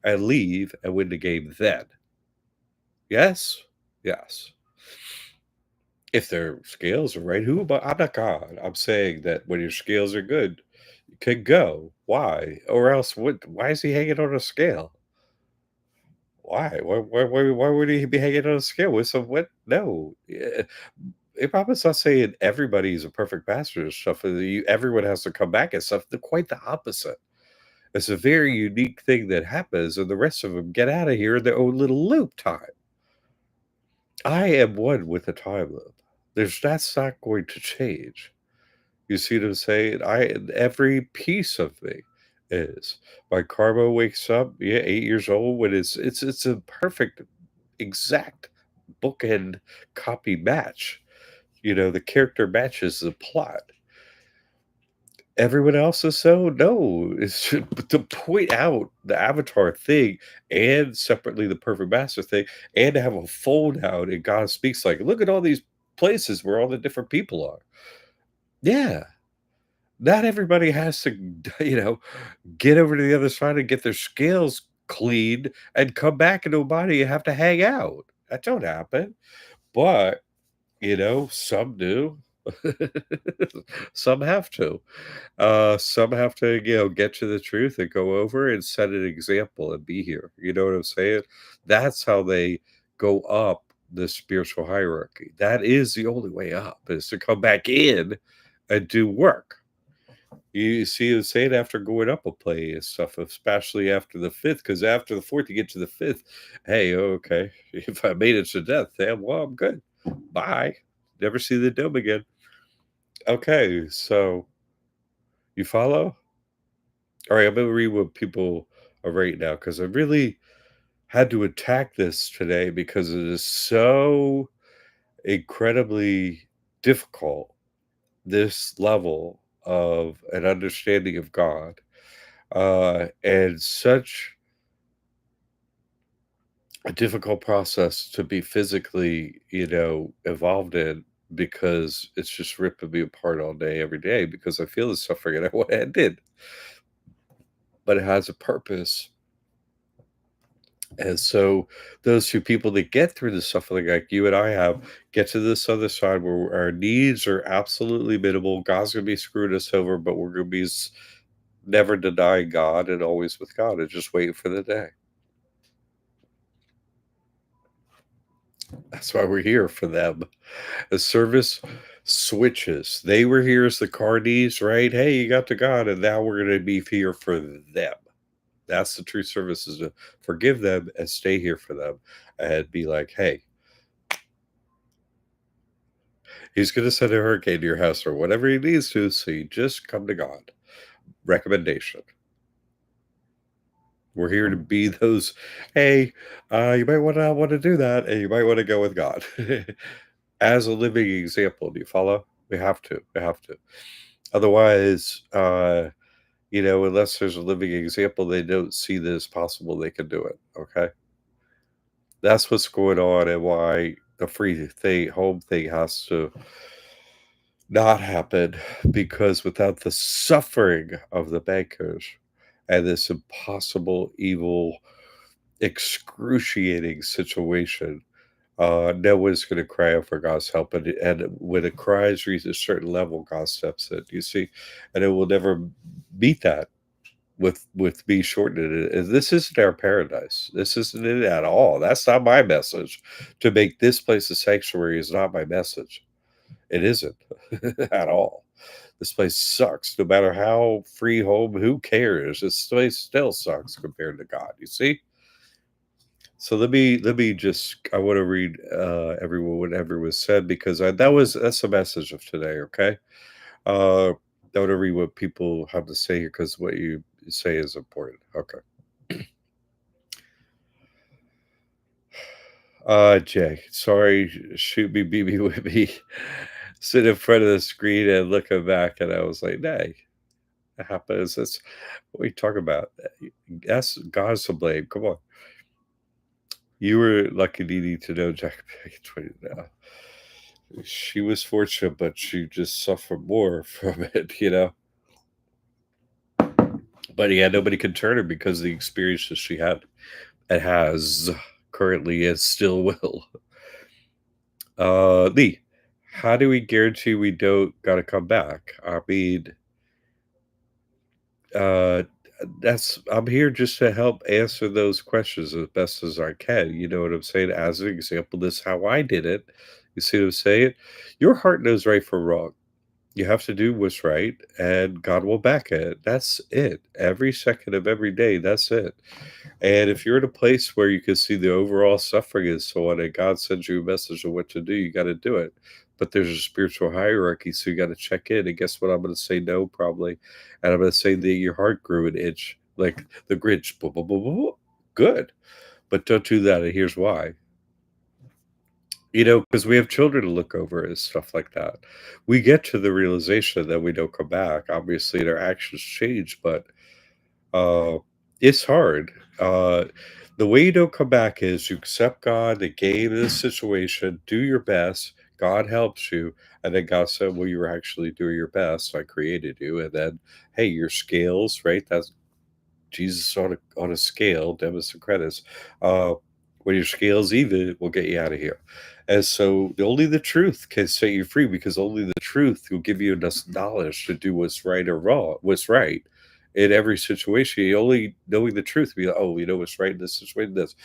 and leave and win the game then. Yes? Yes. If their scales are right, who am I? I'm not God. I'm saying that when your scales are good, you can go. Why? Or else why is he hanging on a scale? Why? Why would he be hanging on a scale with some what? No. Abraham's not saying everybody's a perfect pastor and stuff. Everyone has to come back and stuff. They're quite the opposite. It's a very unique thing that happens, and the rest of them get out of here in their own little loop time. I am one with the time loop. That's not going to change. You see what I'm saying? Every piece of me is. My karma wakes up, yeah, 8 years old when it's a perfect, exact bookend copy match. The character matches the plot. Everyone else is so no. It's but to point out the Avatar thing and separately the Perfect Master thing, and to have a fold out and God speaks like, look at all these places where all the different people are. Yeah. Not everybody has to, get over to the other side and get their scales cleaned and come back into a body and have to hang out. That don't happen. But, some do. Some have to. Some have to, get to the truth and go over and set an example and be here. You know what I'm saying? That's how they go up the spiritual hierarchy. That is the only way up, is to come back in and do work. You see him saying after going up a play and stuff, especially after the fifth, because after the fourth, you get to the fifth. Hey, okay, if I made it to death, then well, I'm good. Bye. Never see the dome again. Okay, so you follow? All right, I'm gonna read what people are right now because I really had to attack this today because it is so incredibly difficult. This level of an understanding of God, and such a difficult process to be physically, involved in because it's just ripping me apart all day, every day because I feel the suffering and I want to end it. But it has a purpose. And so those two people that get through the suffering like you and I have get to this other side where our needs are absolutely minimal. God's gonna be screwing us over, but we're gonna be never denying God and always with God and just waiting for the day. That's why we're here for them. The service switches. They were here as the car needs, right? Hey, you got to God, and now we're gonna be here for them. That's the true service, is to forgive them and stay here for them and be like, hey, he's going to send a hurricane to your house or whatever he needs to, so you just come to God. Recommendation. We're here to be those, hey, you might want to do that, and you might want to go with God as a living example. Do you follow? We have to. We have to. Otherwise, unless there's a living example, they don't see that it's possible they can do it. Okay. That's what's going on and why the free thing, home thing has to not happen, because without the suffering of the bankers and this impossible, evil, excruciating situation, no one's going to cry out for God's help. And when it cries reaches a certain level, God steps in, you see, and it will never beat that with me shortening it. This isn't our paradise. This isn't it at all. That's not my message. To make this place a sanctuary is not my message. It isn't at all. This place sucks. No matter how free home, who cares? This place still sucks compared to God. You see. So let me just. I want to read everyone whatever was said because that's the message of today. Okay. I want to read what people have to say here because what you say is important. Okay. Jay, sorry, shoot me, beat me, with me. Sit in front of the screen and looking back, and I was like, "Nay, it happens." That's what we talk about. That's God's to blame. Come on, you were lucky, Dee to know Jack back in 20 now. She was fortunate, but she just suffered more from it. But yeah, nobody could turn her because of the experiences she had and has currently and still will. Lee, how do we guarantee we don't gotta come back? I mean, uh, that's I'm here just to help answer those questions as best as I can. You know what I'm saying? As an example, this is how I did it. You see what I'm saying? Your heart knows right from wrong. You have to do what's right, and God will back it. That's it. Every second of every day, that's it. And if you're in a place where you can see the overall suffering and so on, and God sends you a message of what to do, you got to do it. But there's a spiritual hierarchy, so you got to check in. And guess what? I'm going to say no, probably. And I'm going to say that your heart grew an inch, like the Grinch. Blah, blah, blah, blah, blah. Good. But don't do that. And here's why. Because we have children to look over and stuff like that. We get to the realization that we don't come back. Obviously, and our actions change, but uh, it's hard. The way you don't come back is you accept God, the game, the situation, do your best. God helps you, and then God said, "Well, you were actually doing your best. I created you." And then, hey, your scales, right? That's Jesus on a scale. Debits and credits. Uh, when your scale's even, we'll get you out of here. And so, only the truth can set you free, because only the truth will give you enough knowledge to do what's right or wrong, what's right in every situation. You only knowing the truth, be like, oh, you know what's right in this situation. This,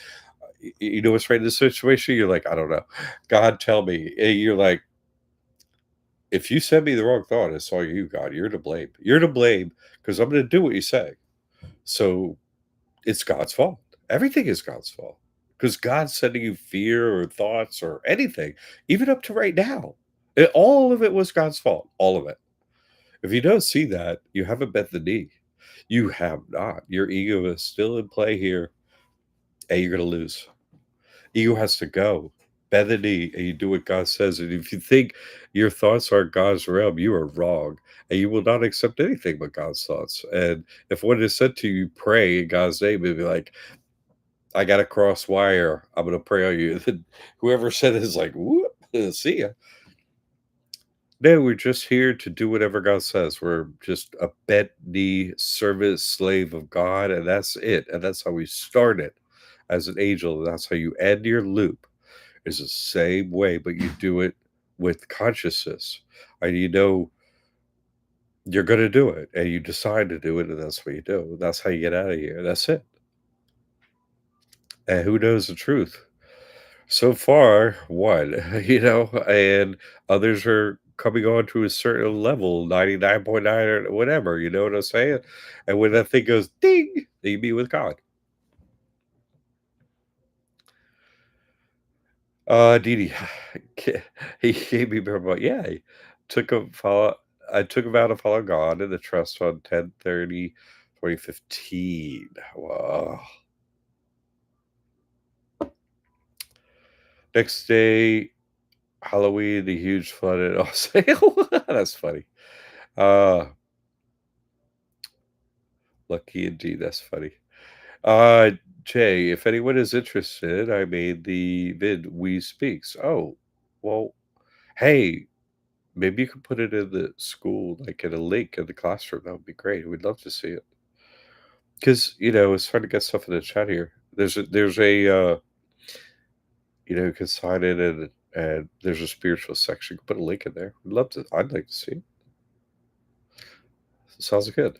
You know what's right in this situation? You're like, "I don't know. God, tell me." And you're like, "If you send me the wrong thought, it's all you, God. You're to blame. You're to blame because I'm gonna do what you say." So, it's God's fault. Everything is God's fault because God's sending you fear or thoughts or anything, even up to right now. All of it was God's fault, all of it. If you don't see that, you haven't bent the knee. You have not. Your ego is still in play here, and you're going to lose. Ego has to go. Bend the knee, and you do what God says. And if you think your thoughts are God's realm, you are wrong, and you will not accept anything but God's thoughts. And if what is said to you, pray in God's name, and be like, I got a cross wire. I'm going to pray on you. Then whoever said it is like, whoop, see ya. No, we're just here to do whatever God says. We're just a bent knee servant, slave of God, and that's it. And that's how we started as an angel. That's how you end your loop. Is the same way, but you do it with consciousness. And you know you're going to do it, and you decide to do it, and that's what you do. That's how you get out of here. That's it. And who knows the truth? So far, one, and others are coming on to a certain level, 99.9 or whatever, you know what I'm saying? And when that thing goes ding, then you meet with God. Didi, he gave me about, yeah, he took a follow, I took him out to follow God in the trust on 10/30/2015. Wow. Next day, Halloween, the huge flood at all sale. That's funny. Uh, Lucky indeed, that's funny. Uh, Jay, if anyone is interested, I made the vid We Speaks. Oh, well, hey, maybe you could put it in the school, like in a link in the classroom. That would be great. We'd love to see it. Because, it's hard to get stuff in the chat here. You can sign in and there's a spiritual section. You can put a link in there. I'd like to see it. Sounds good.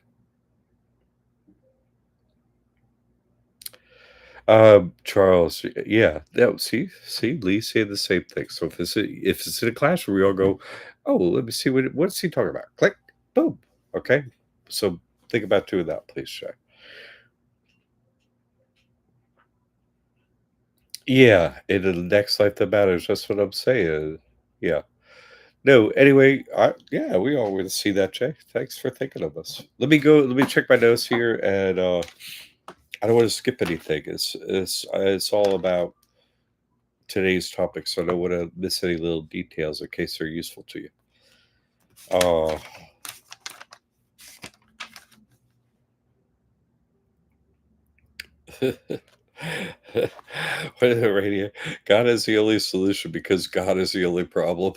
Charles, yeah, no, see, Lee saying the same thing. So if it's in a classroom, we all go, "Oh, let me see what's he talking about?" Click, boom. Okay, so think about doing that, please, Shay. Yeah, in the next life that matters. That's what I'm saying. Yeah. No. Anyway, yeah, we all want to see that, Jay. Thanks for thinking of us. Let me go. Let me check my notes here, and I don't want to skip anything. It's all about today's topic, so I don't want to miss any little details in case they're useful to you. Oh, what is it right here? God is the only solution because God is the only problem.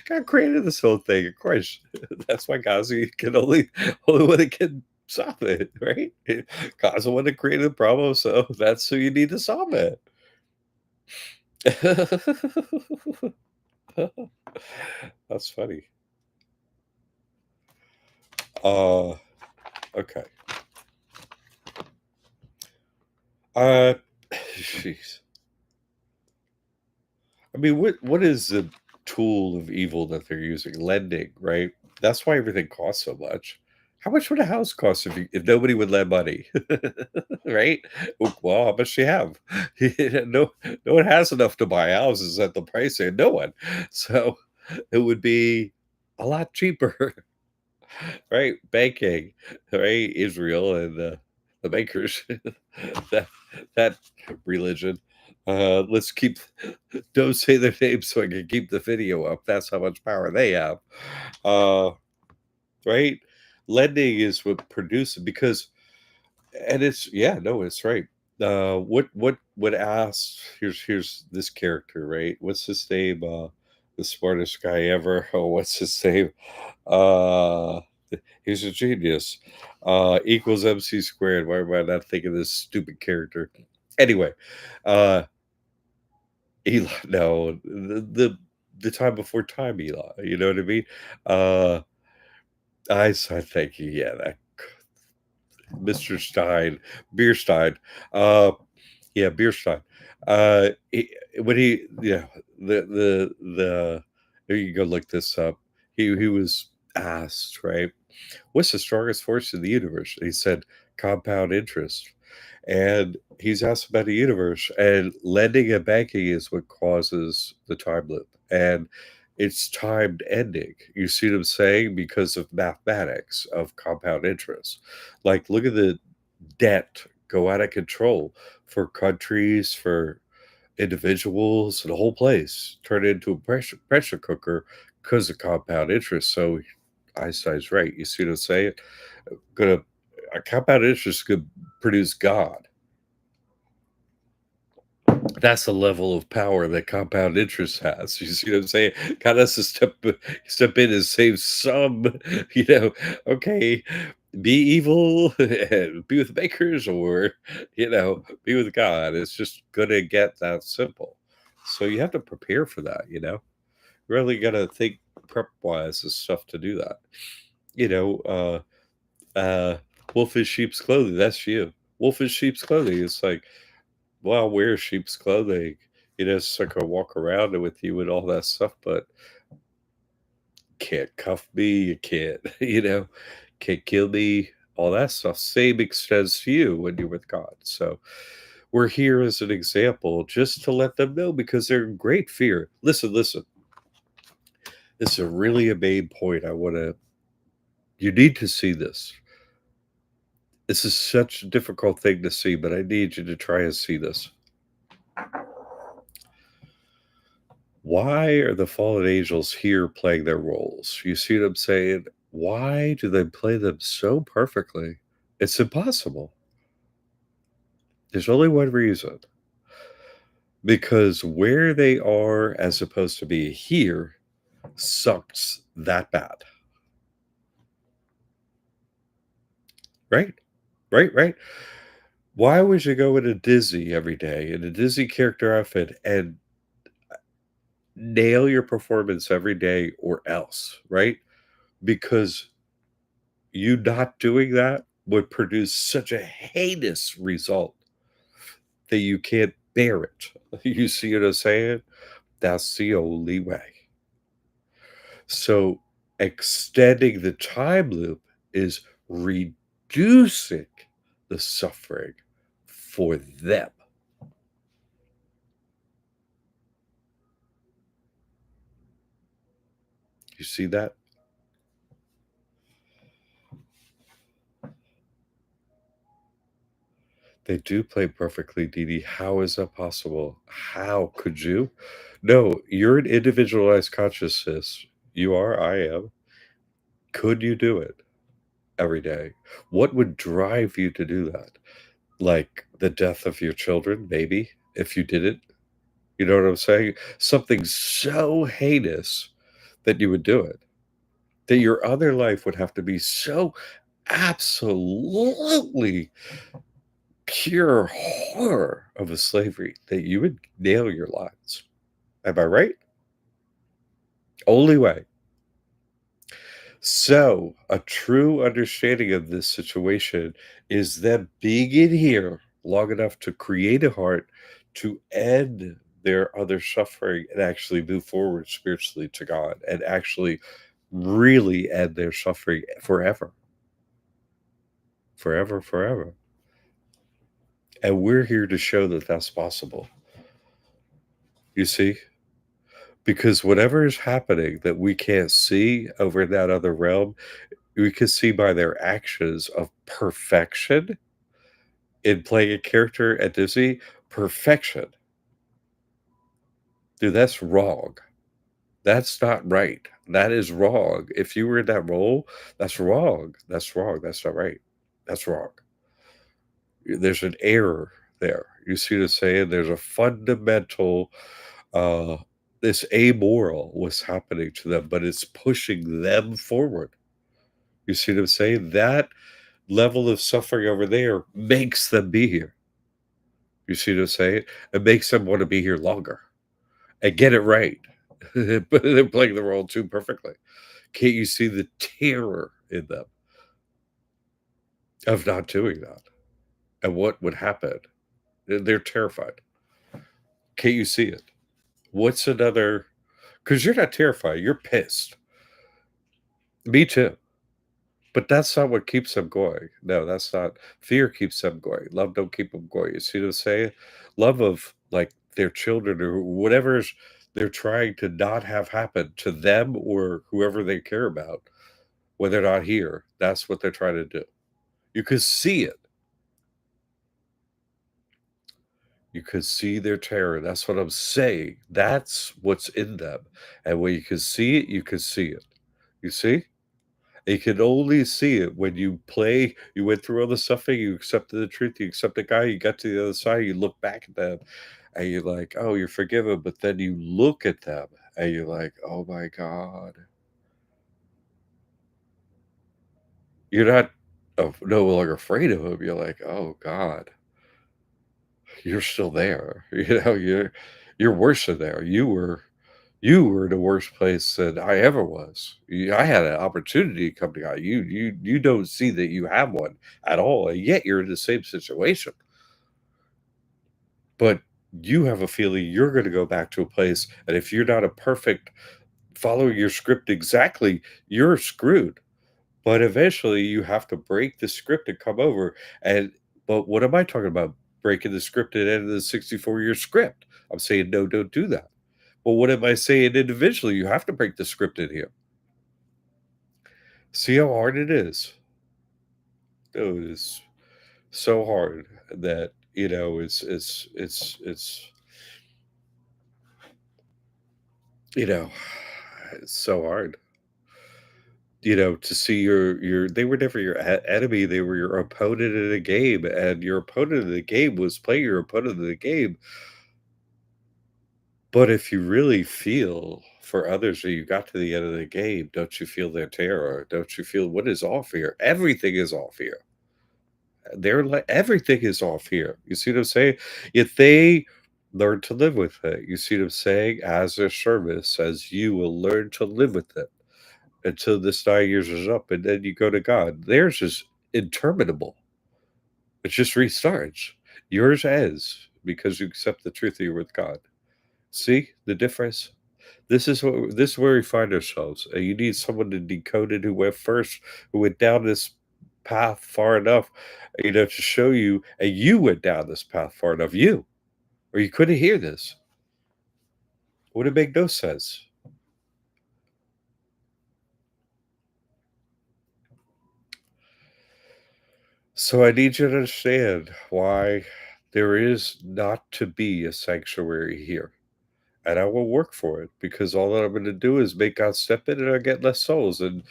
God created this whole thing, of course. That's why God's can only one that can solve it, right? God's the one that created the problem, so that's who you need to solve it. That's funny. Uh, okay. Uh, jeez. I mean, what is the tool of evil that they're using? Lending, right? That's why everything costs so much. How much would a house cost if nobody would lend money, right? Well, how much do you have? No one has enough to buy houses at the price. No one. So it would be a lot cheaper. Right? Banking, right? Israel and the bankers, that that religion. Let's keep. Don't say their names so I can keep the video up. That's how much power they have. Uh, right? Lending is what produces because, and it's yeah, no, it's right. What would ask? Here's this character, right? What's his name? The smartest guy ever. Oh, what's his name? Uh, he's a genius. Equals MC squared. Why am I not thinking of this stupid character? Anyway, uh, Eli. No, the time before time, Eli. You know what I mean? Uh, I thank you. Yeah, that Mr. Stein, Beerstein. Yeah, Bierstein. When he yeah, the there you go look this up. He was asked, right, "What's the strongest force in the universe?" He said, "Compound interest." And he's asked about the universe, and lending and banking is what causes the time loop, and it's timed ending. You see what I'm saying? Because of mathematics of compound interest. Like, look at the debt go out of control for countries, for individuals, the whole place turn into a pressure cooker because of compound interest. So Einstein's right. You see what I'm saying? Gonna a compound interest could produce God. That's the level of power that compound interest has. You see what I'm saying? God has to step in and save some, you know, okay, be evil and be with bakers or, be with God. It's just gonna get that simple. So you have to prepare for that, you know? Really gotta think prep wise and stuff to do that. You know, wolf in sheep's clothing, that's you. Wolf in sheep's clothing. It's like, well, I'll wear sheep's clothing, so I can walk around with you and all that stuff, but can't cuff me, you can't, can't kill me, all that stuff. Same extends to you when you're with God. So we're here as an example just to let them know because they're in great fear. Listen, listen. This is a really a main point. You need to see this. This is such a difficult thing to see, but I need you to try and see this. Why are the fallen angels here playing their roles? You see what I'm saying? Why do they play them so perfectly? It's impossible. There's only one reason. Because where they are as opposed to be here sucks that bad. Right? Right? Why would you go into Disney every day in a Disney character outfit and nail your performance every day or else, right? Because you not doing that would produce such a heinous result that you can't bear it. You see what I'm saying? That's the only way. So extending the time loop is reducing the suffering for them. You see that? They do play perfectly, Dee Dee. How is that possible? How could you? No, you're an individualized consciousness. You are, I am. Could you do it every day? What would drive you to do that? Like the death of your children, maybe, if you did it? You know what I'm saying? Something so heinous that you would do it. That your other life would have to be so absolutely pure horror of a slavery that you would nail your lives. Am I right? Only way. So, a true understanding of this situation is them being in here long enough to create a heart to end their other suffering and actually move forward spiritually to God and actually really end their suffering forever, forever, forever. And we're here to show that that's possible. You see? Because whatever is happening that we can't see over in that other realm, we can see by their actions of perfection in playing a character at Disney. Perfection. Dude, that's wrong. That's not right. That is wrong. If you were in that role, that's wrong. That's wrong. That's not right. That's wrong. There's an error there. You see what I'm saying? There's a fundamental uh this amoral was happening to them, but it's pushing them forward. You see what I'm saying? That level of suffering over there makes them be here. You see what I'm saying? It makes them want to be here longer and get it right. But they're playing the role too perfectly. Can't you see the terror in them of not doing that and what would happen? They're terrified. Can't you see it? What's another? Because you're not terrified, you're pissed. Me too. But that's not what keeps them going. No, that's not fear keeps them going. Love don't keep them going. You see what I'm saying? Love of, like, their children or whatever's they're trying to not have happen to them or whoever they care about when they're not here. That's what they're trying to do. You could see it. You could see their terror. That's what I'm saying. That's what's in them. And when you can see it, you can see it. You see? You can only see it when you play. You went through all the suffering, you accepted the truth, you accept the guy, you got to the other side, you look back at them, and you're like, oh, you're forgiven. But then you look at them and you're like, oh my God. You're not no longer afraid of him. You're like, oh God, you're still there. You're worse than there. You were in a worse place than I ever was. I had an opportunity to come to God. You don't see that you have one at all, and yet you're in the same situation. But you have a feeling you're going to go back to a place, and if you're not a perfect following your script exactly, you're screwed. But eventually, you have to break the script and come over. And but what am I talking about? Breaking the script at the end of the 64-year script. I'm saying no, don't do that. Well, what am I saying individually? You have to break the script in here. See how hard it is? Oh, it is so hard that, it's you know, it's so hard. To see your they were never your enemy, they were your opponent in a game, and your opponent in the game was playing your opponent in the game. But if you really feel for others when you got to the end of the game, don't you feel their terror? Don't you feel what is off here? Everything is off here. They're like everything is off here. You see what I'm saying? Yet they learn to live with it. You see what I'm saying? As their service says, you will learn to live with it until this 9 years is up, and then you go to God. Theirs is interminable. It just restarts. Yours ends because you accept the truth that you're with God. See the difference? This is where we find ourselves. And you need someone to decode it who went first, who went down this path far enough, to show you, and you went down this path far enough, or you couldn't hear this. Would it make no sense? So I need you to understand why there is not to be a sanctuary here. And I will work for it because all that I'm going to do is make God step in and I get less souls. And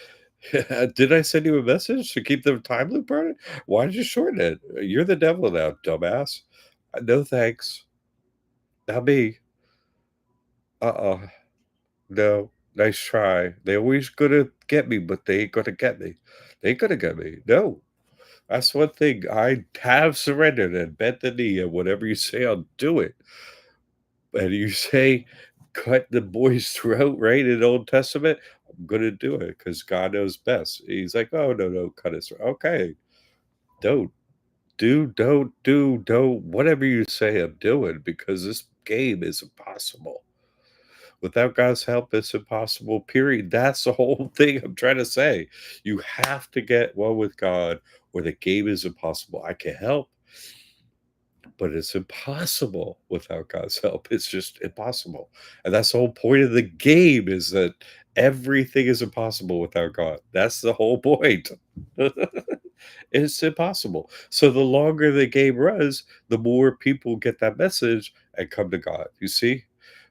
did I send you a message to keep the time loop running? Why did you shorten it? You're the devil now, dumbass. No thanks. Not me. Uh-uh. No. Nice try. They always gonna get me, but they ain't gonna get me. They ain't gonna get me. No. That's one thing. I have surrendered and bent the knee, and whatever you say, I'll do it. And you say, cut the boy's throat, right, in the Old Testament, I'm gonna do it because God knows best. He's like, "Oh, no, no, cut his throat." Okay, don't. Don't. Whatever you say, I'm doing because this game is impossible. Without God's help, it's impossible, period. That's the whole thing I'm trying to say. You have to get one with God or the game is impossible. I can help, but it's impossible without God's help. It's just impossible. And that's the whole point of the game is that everything is impossible without God. That's the whole point. It's impossible. So the longer the game runs, the more people get that message and come to God. You see?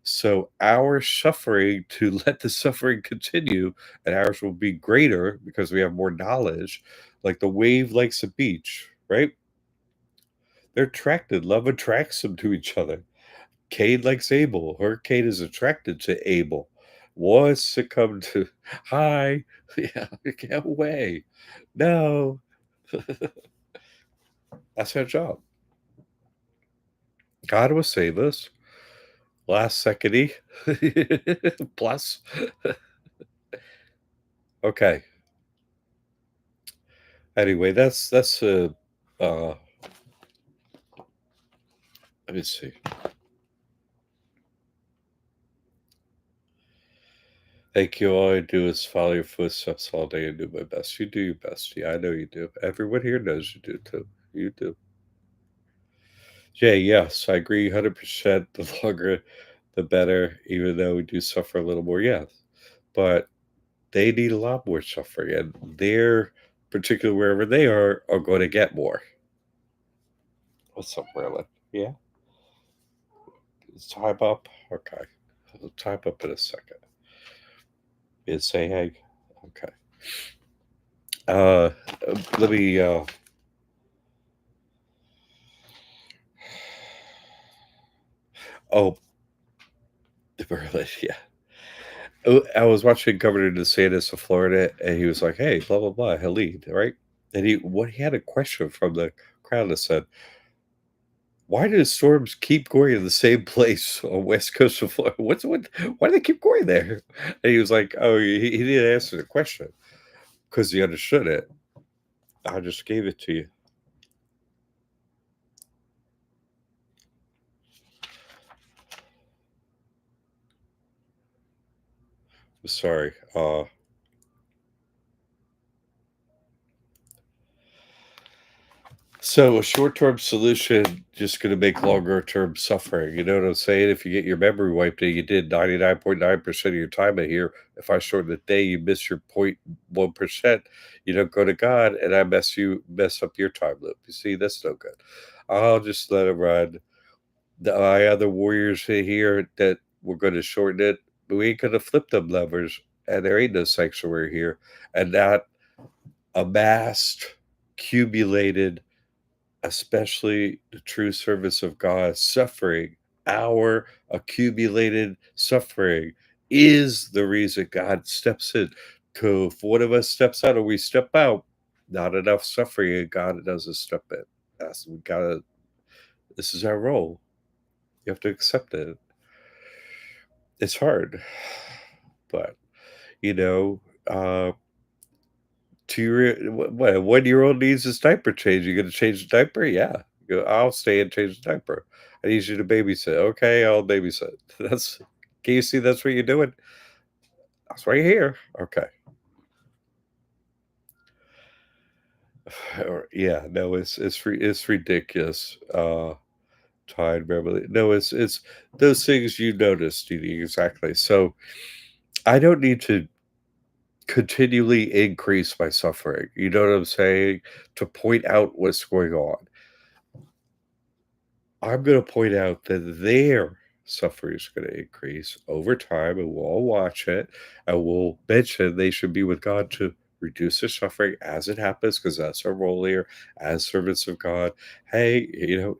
So our suffering to let the suffering continue, and ours will be greater because we have more knowledge, like the wave likes a beach, right? They're attracted. Love attracts them to each other. Cain likes Abel. Hurricane is attracted to Abel. Wants to come to hi. Yeah, get away. No. That's our job. God will save us. Last second plus. Okay. Anyway, that's uh Let me see. Thank you. All I do is follow your footsteps all day and do my best. You do your best. Yeah, I know you do. Everyone here knows you do too. You do. Yeah, yes, I agree 100%. The longer, the better, even though we do suffer a little more. Yes. But they need a lot more suffering, and they're, particularly wherever they are going to get more. What's up, Merlin? Yeah. Is time up? Okay. I'll time up in a second. You say hey. Okay. Uh, let me. Oh, Merlin. Yeah. I was watching Governor DeSantis of Florida, and he was like, "Hey, blah blah blah, Helene, right?" And he had a question from the crowd that said, "Why do storms keep going in the same place on west coast of Florida? What? Why do they keep going there?" And he was like, "Oh, he didn't answer the question because he understood it. I just gave it to you. Sorry." So a short-term solution just going to make longer-term suffering. You know what I'm saying? If you get your memory wiped and you did 99.9% of your time in here, if I shorten the day, you miss your 0.1%. You don't go to God, and I mess up your time loop. You see, that's no good. I'll just let it run. My other warriors in here that we're going to shorten it, but we ain't going to flip them levers, and there ain't no sanctuary here, and not amassed, accumulated, especially the true service of God, suffering, our accumulated suffering is the reason God steps in. If one of us steps out or we step out, not enough suffering, and God doesn't step in. That's we gotta. This is our role. You have to accept it. It's hard, but you know, uh, what a 1-year-old needs his diaper change. You gonna change the diaper? Yeah. You go, I'll stay and change the diaper. I need you to babysit. Okay, I'll babysit. That's can you see that's what you're doing? That's why you're here. Okay. Yeah, no, it's ridiculous. Time Beverly. No, it's those things you noticed, Dee, exactly. So I don't need to continually increase my suffering. You know what I'm saying? To point out what's going on. I'm going to point out that their suffering is going to increase over time, and we'll all watch it, and we'll mention they should be with God to reduce their suffering as it happens, because that's our role here as servants of God. Hey,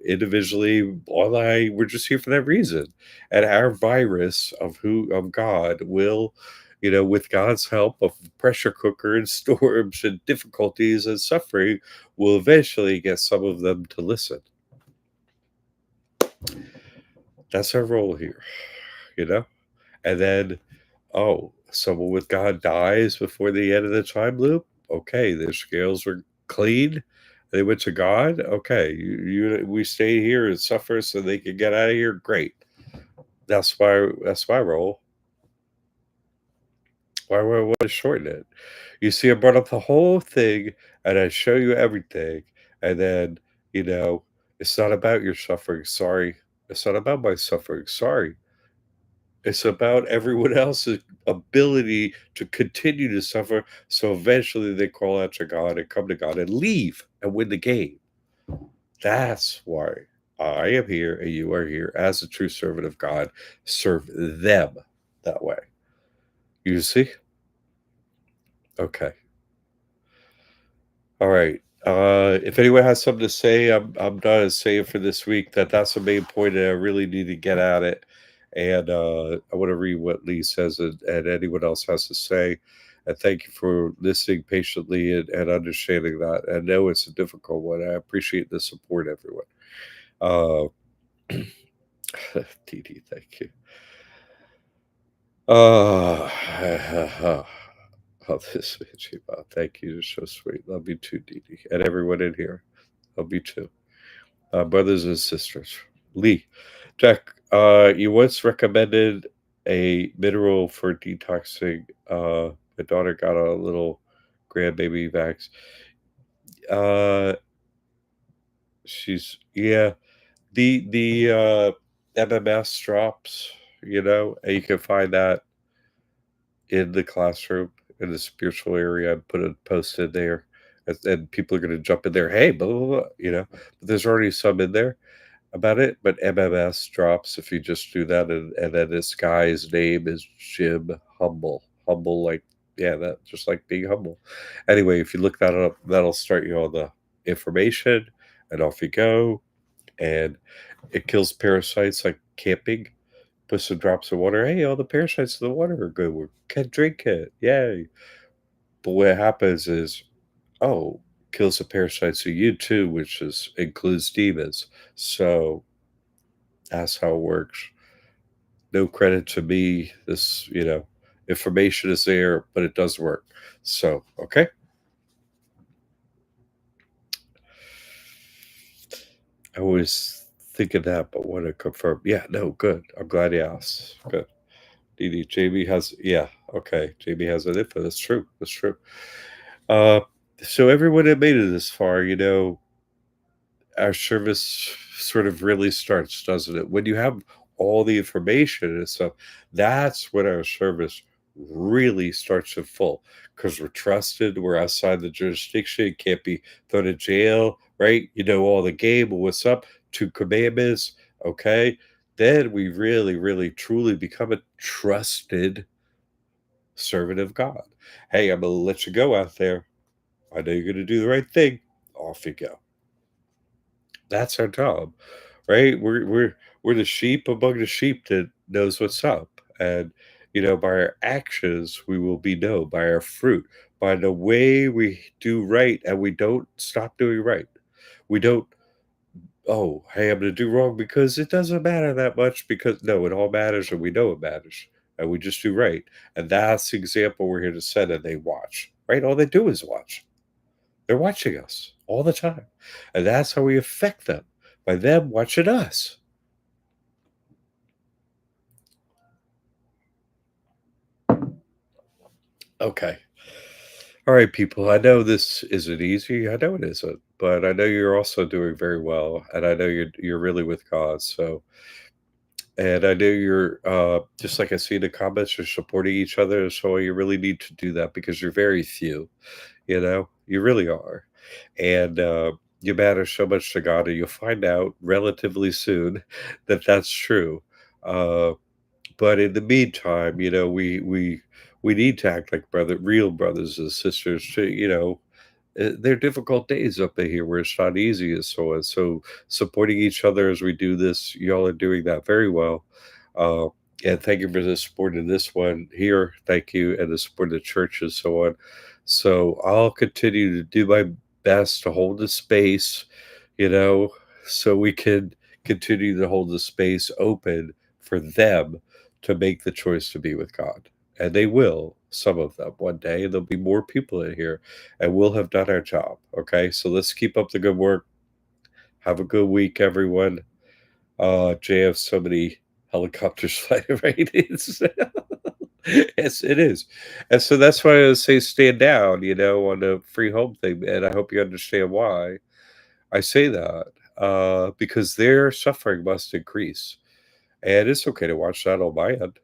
individually, we're just here for that reason, and our virus of God will. With God's help of pressure cooker and storms and difficulties and suffering, will eventually get some of them to listen. That's our role here, you know? And then, oh, someone with God dies before the end of the time loop. Okay, their scales are clean. They went to God. Okay, we stay here and suffer so they can get out of here. Great. That's my role. Why would I want to shorten it? You see, I brought up the whole thing and I show you everything, and then you know it's not about your suffering. Sorry, it's not about my suffering. Sorry. It's about everyone else's ability to continue to suffer, so eventually they crawl out to God and come to God and leave and win the game. That's why I am here and you are here as a true servant of God. Serve them that way. You see? Okay. All right. If anyone has something to say, I'm done saying for this week that's the main point, and I really need to get at it. And I want to read what Lee says, and anyone else has to say. And thank you for listening patiently and understanding that. I know it's a difficult one. I appreciate the support, everyone. Uh, Dee Dee, thank you. Uh, oh, this makes you thank you. You're so sweet. Love you too, Dee Dee, and everyone in here. Love you too. Brothers and sisters. Lee. Jack, you once recommended a mineral for detoxing. My daughter got a little grandbaby vax. Uh, yeah, the MMS drops, and you can find that in the classroom in the spiritual area and put a post in there, and people are going to jump in there. Hey, blah blah blah. But there's already some in there about it. But MMS drops if you just do that, and then this guy's name is Jim Humble. Humble, like, yeah, that just like being humble. Anyway, if you look that up, that'll start you on the information, and off you go. And it kills parasites like camping. Put some drops of water. Hey, all the parasites in the water are good. We can drink it. Yay. But what happens is, oh, kills the parasites of you too, which includes demons. So that's how it works. No credit to me. This, information is there, but it does work. So, okay. I was thinking that, but want to confirm. Yeah, no, good. I'm glad you asked. Good. DD, Jamie has, yeah, okay. Jamie has an info. That's true. That's true. Uh, so everyone that made it this far, our service sort of really starts, doesn't it? When you have all the information and stuff, that's when our service really starts to full because we're trusted, we're outside the jurisdiction, can't be thrown in jail, right? You know all the game, what's up, two commandments, okay? Then we really, really, truly become a trusted servant of God. Hey, I'm gonna let you go out there. I know you're gonna do the right thing. Off you go. That's our job, right? We're the sheep among the sheep that knows what's up. And by our actions we will be known, by our fruit, by the way we do right, and we don't stop doing right. We don't, oh, hey, I'm gonna do wrong because it doesn't matter that much, because no, it all matters and we know it matters. And we just do right. And that's the example we're here to set, and they watch. Right? All they do is watch. They're watching us all the time. And that's how we affect them, by them watching us. Okay. All right, people. I know this isn't easy. I know it isn't, but I know you're also doing very well, and I know you're really with God. So, and I know you're just like I see in the comments, you're supporting each other. So you really need to do that because you're very few. You really are, and you matter so much to God, and you'll find out relatively soon that that's true. Uh, but in the meantime, we need to act like real brothers and sisters. To they're difficult days up in here where it's not easy and so on. So supporting each other as we do this, y'all are doing that very well. Uh, and thank you for the support in this one here. Thank you, and the support of the church and so on. So I'll continue to do my best to hold the space, you know, so we can continue to hold the space open for them to make the choice to be with God. And they will, some of them, one day. And there'll be more people in here, and we'll have done our job. Okay. So let's keep up the good work. Have a good week, everyone. Jay has so many helicopters flying right. It is. And so that's why I say stand down, on the free home thing. And I hope you understand why I say that. Because their suffering must increase. And it's okay to watch that on my end.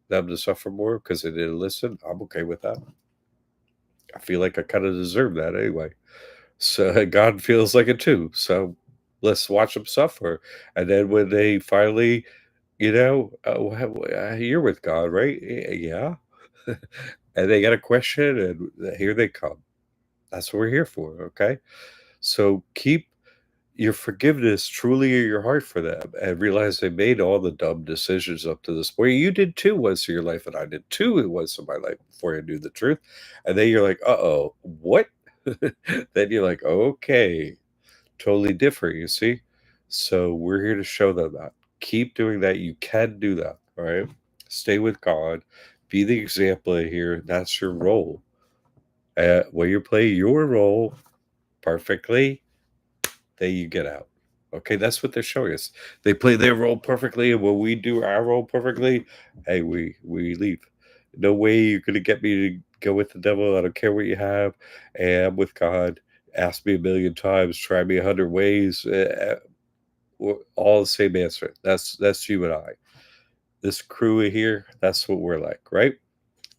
Them to suffer more because they didn't listen. I'm okay with that. I feel like I kind of deserve that anyway. So God feels like it too. So let's watch them suffer. And then when they finally, you're with God, right? Yeah. And they got a question, and here they come. That's what we're here for. Okay. So keep your forgiveness truly in your heart for them, and realize they made all the dumb decisions up to this point. You did too once in your life, and I did too once in my life before I knew the truth. And then you're like, uh-oh, what? Then you're like, okay, totally different, you see? So we're here to show them that. Keep doing that. You can do that. All right. Stay with God. Be the example here. That's your role. When you play your role perfectly, then you get out. Okay, that's what they're showing us. They play their role perfectly, and when we do our role perfectly, hey, we leave. No way you're gonna get me to go with the devil. I don't care what you have. And I'm with God. Ask me a million times. Try me 100 ways. We're all the same answer. That's you and I. This crew here, that's what we're like, right?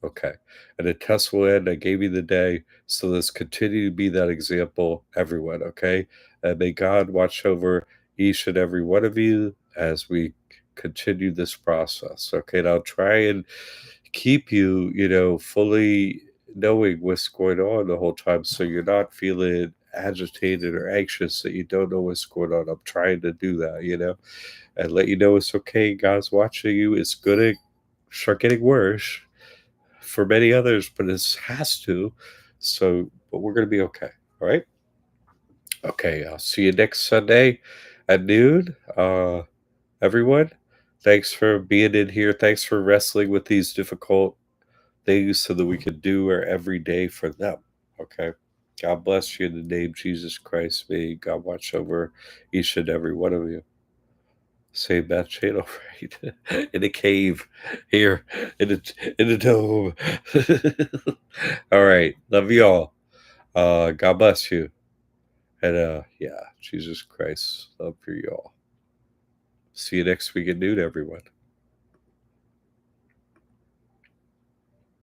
Okay. And the test will end. I gave you the day. So let's continue to be that example, everyone. Okay. And may God watch over each and every one of you as we continue this process. Okay. And I'll try and keep you, fully knowing what's going on the whole time. So you're not feeling agitated or anxious that you don't know what's going on. I'm trying to do that, and let you know it's okay. God's watching you. It's going to start getting worse for many others, but it has to. So, but we're going to be okay. All right. Okay. I'll see you next Sunday at noon. Everyone, thanks for being in here. Thanks for wrestling with these difficult things so that we can do our every day for them. Okay. God bless you in the name of Jesus Christ. May God watch over each and every one of you. Save that channel, right? In a cave here in the dome. All right. Love you all. God bless you. And yeah, Jesus Christ, love for you all. See you next week at noon, everyone.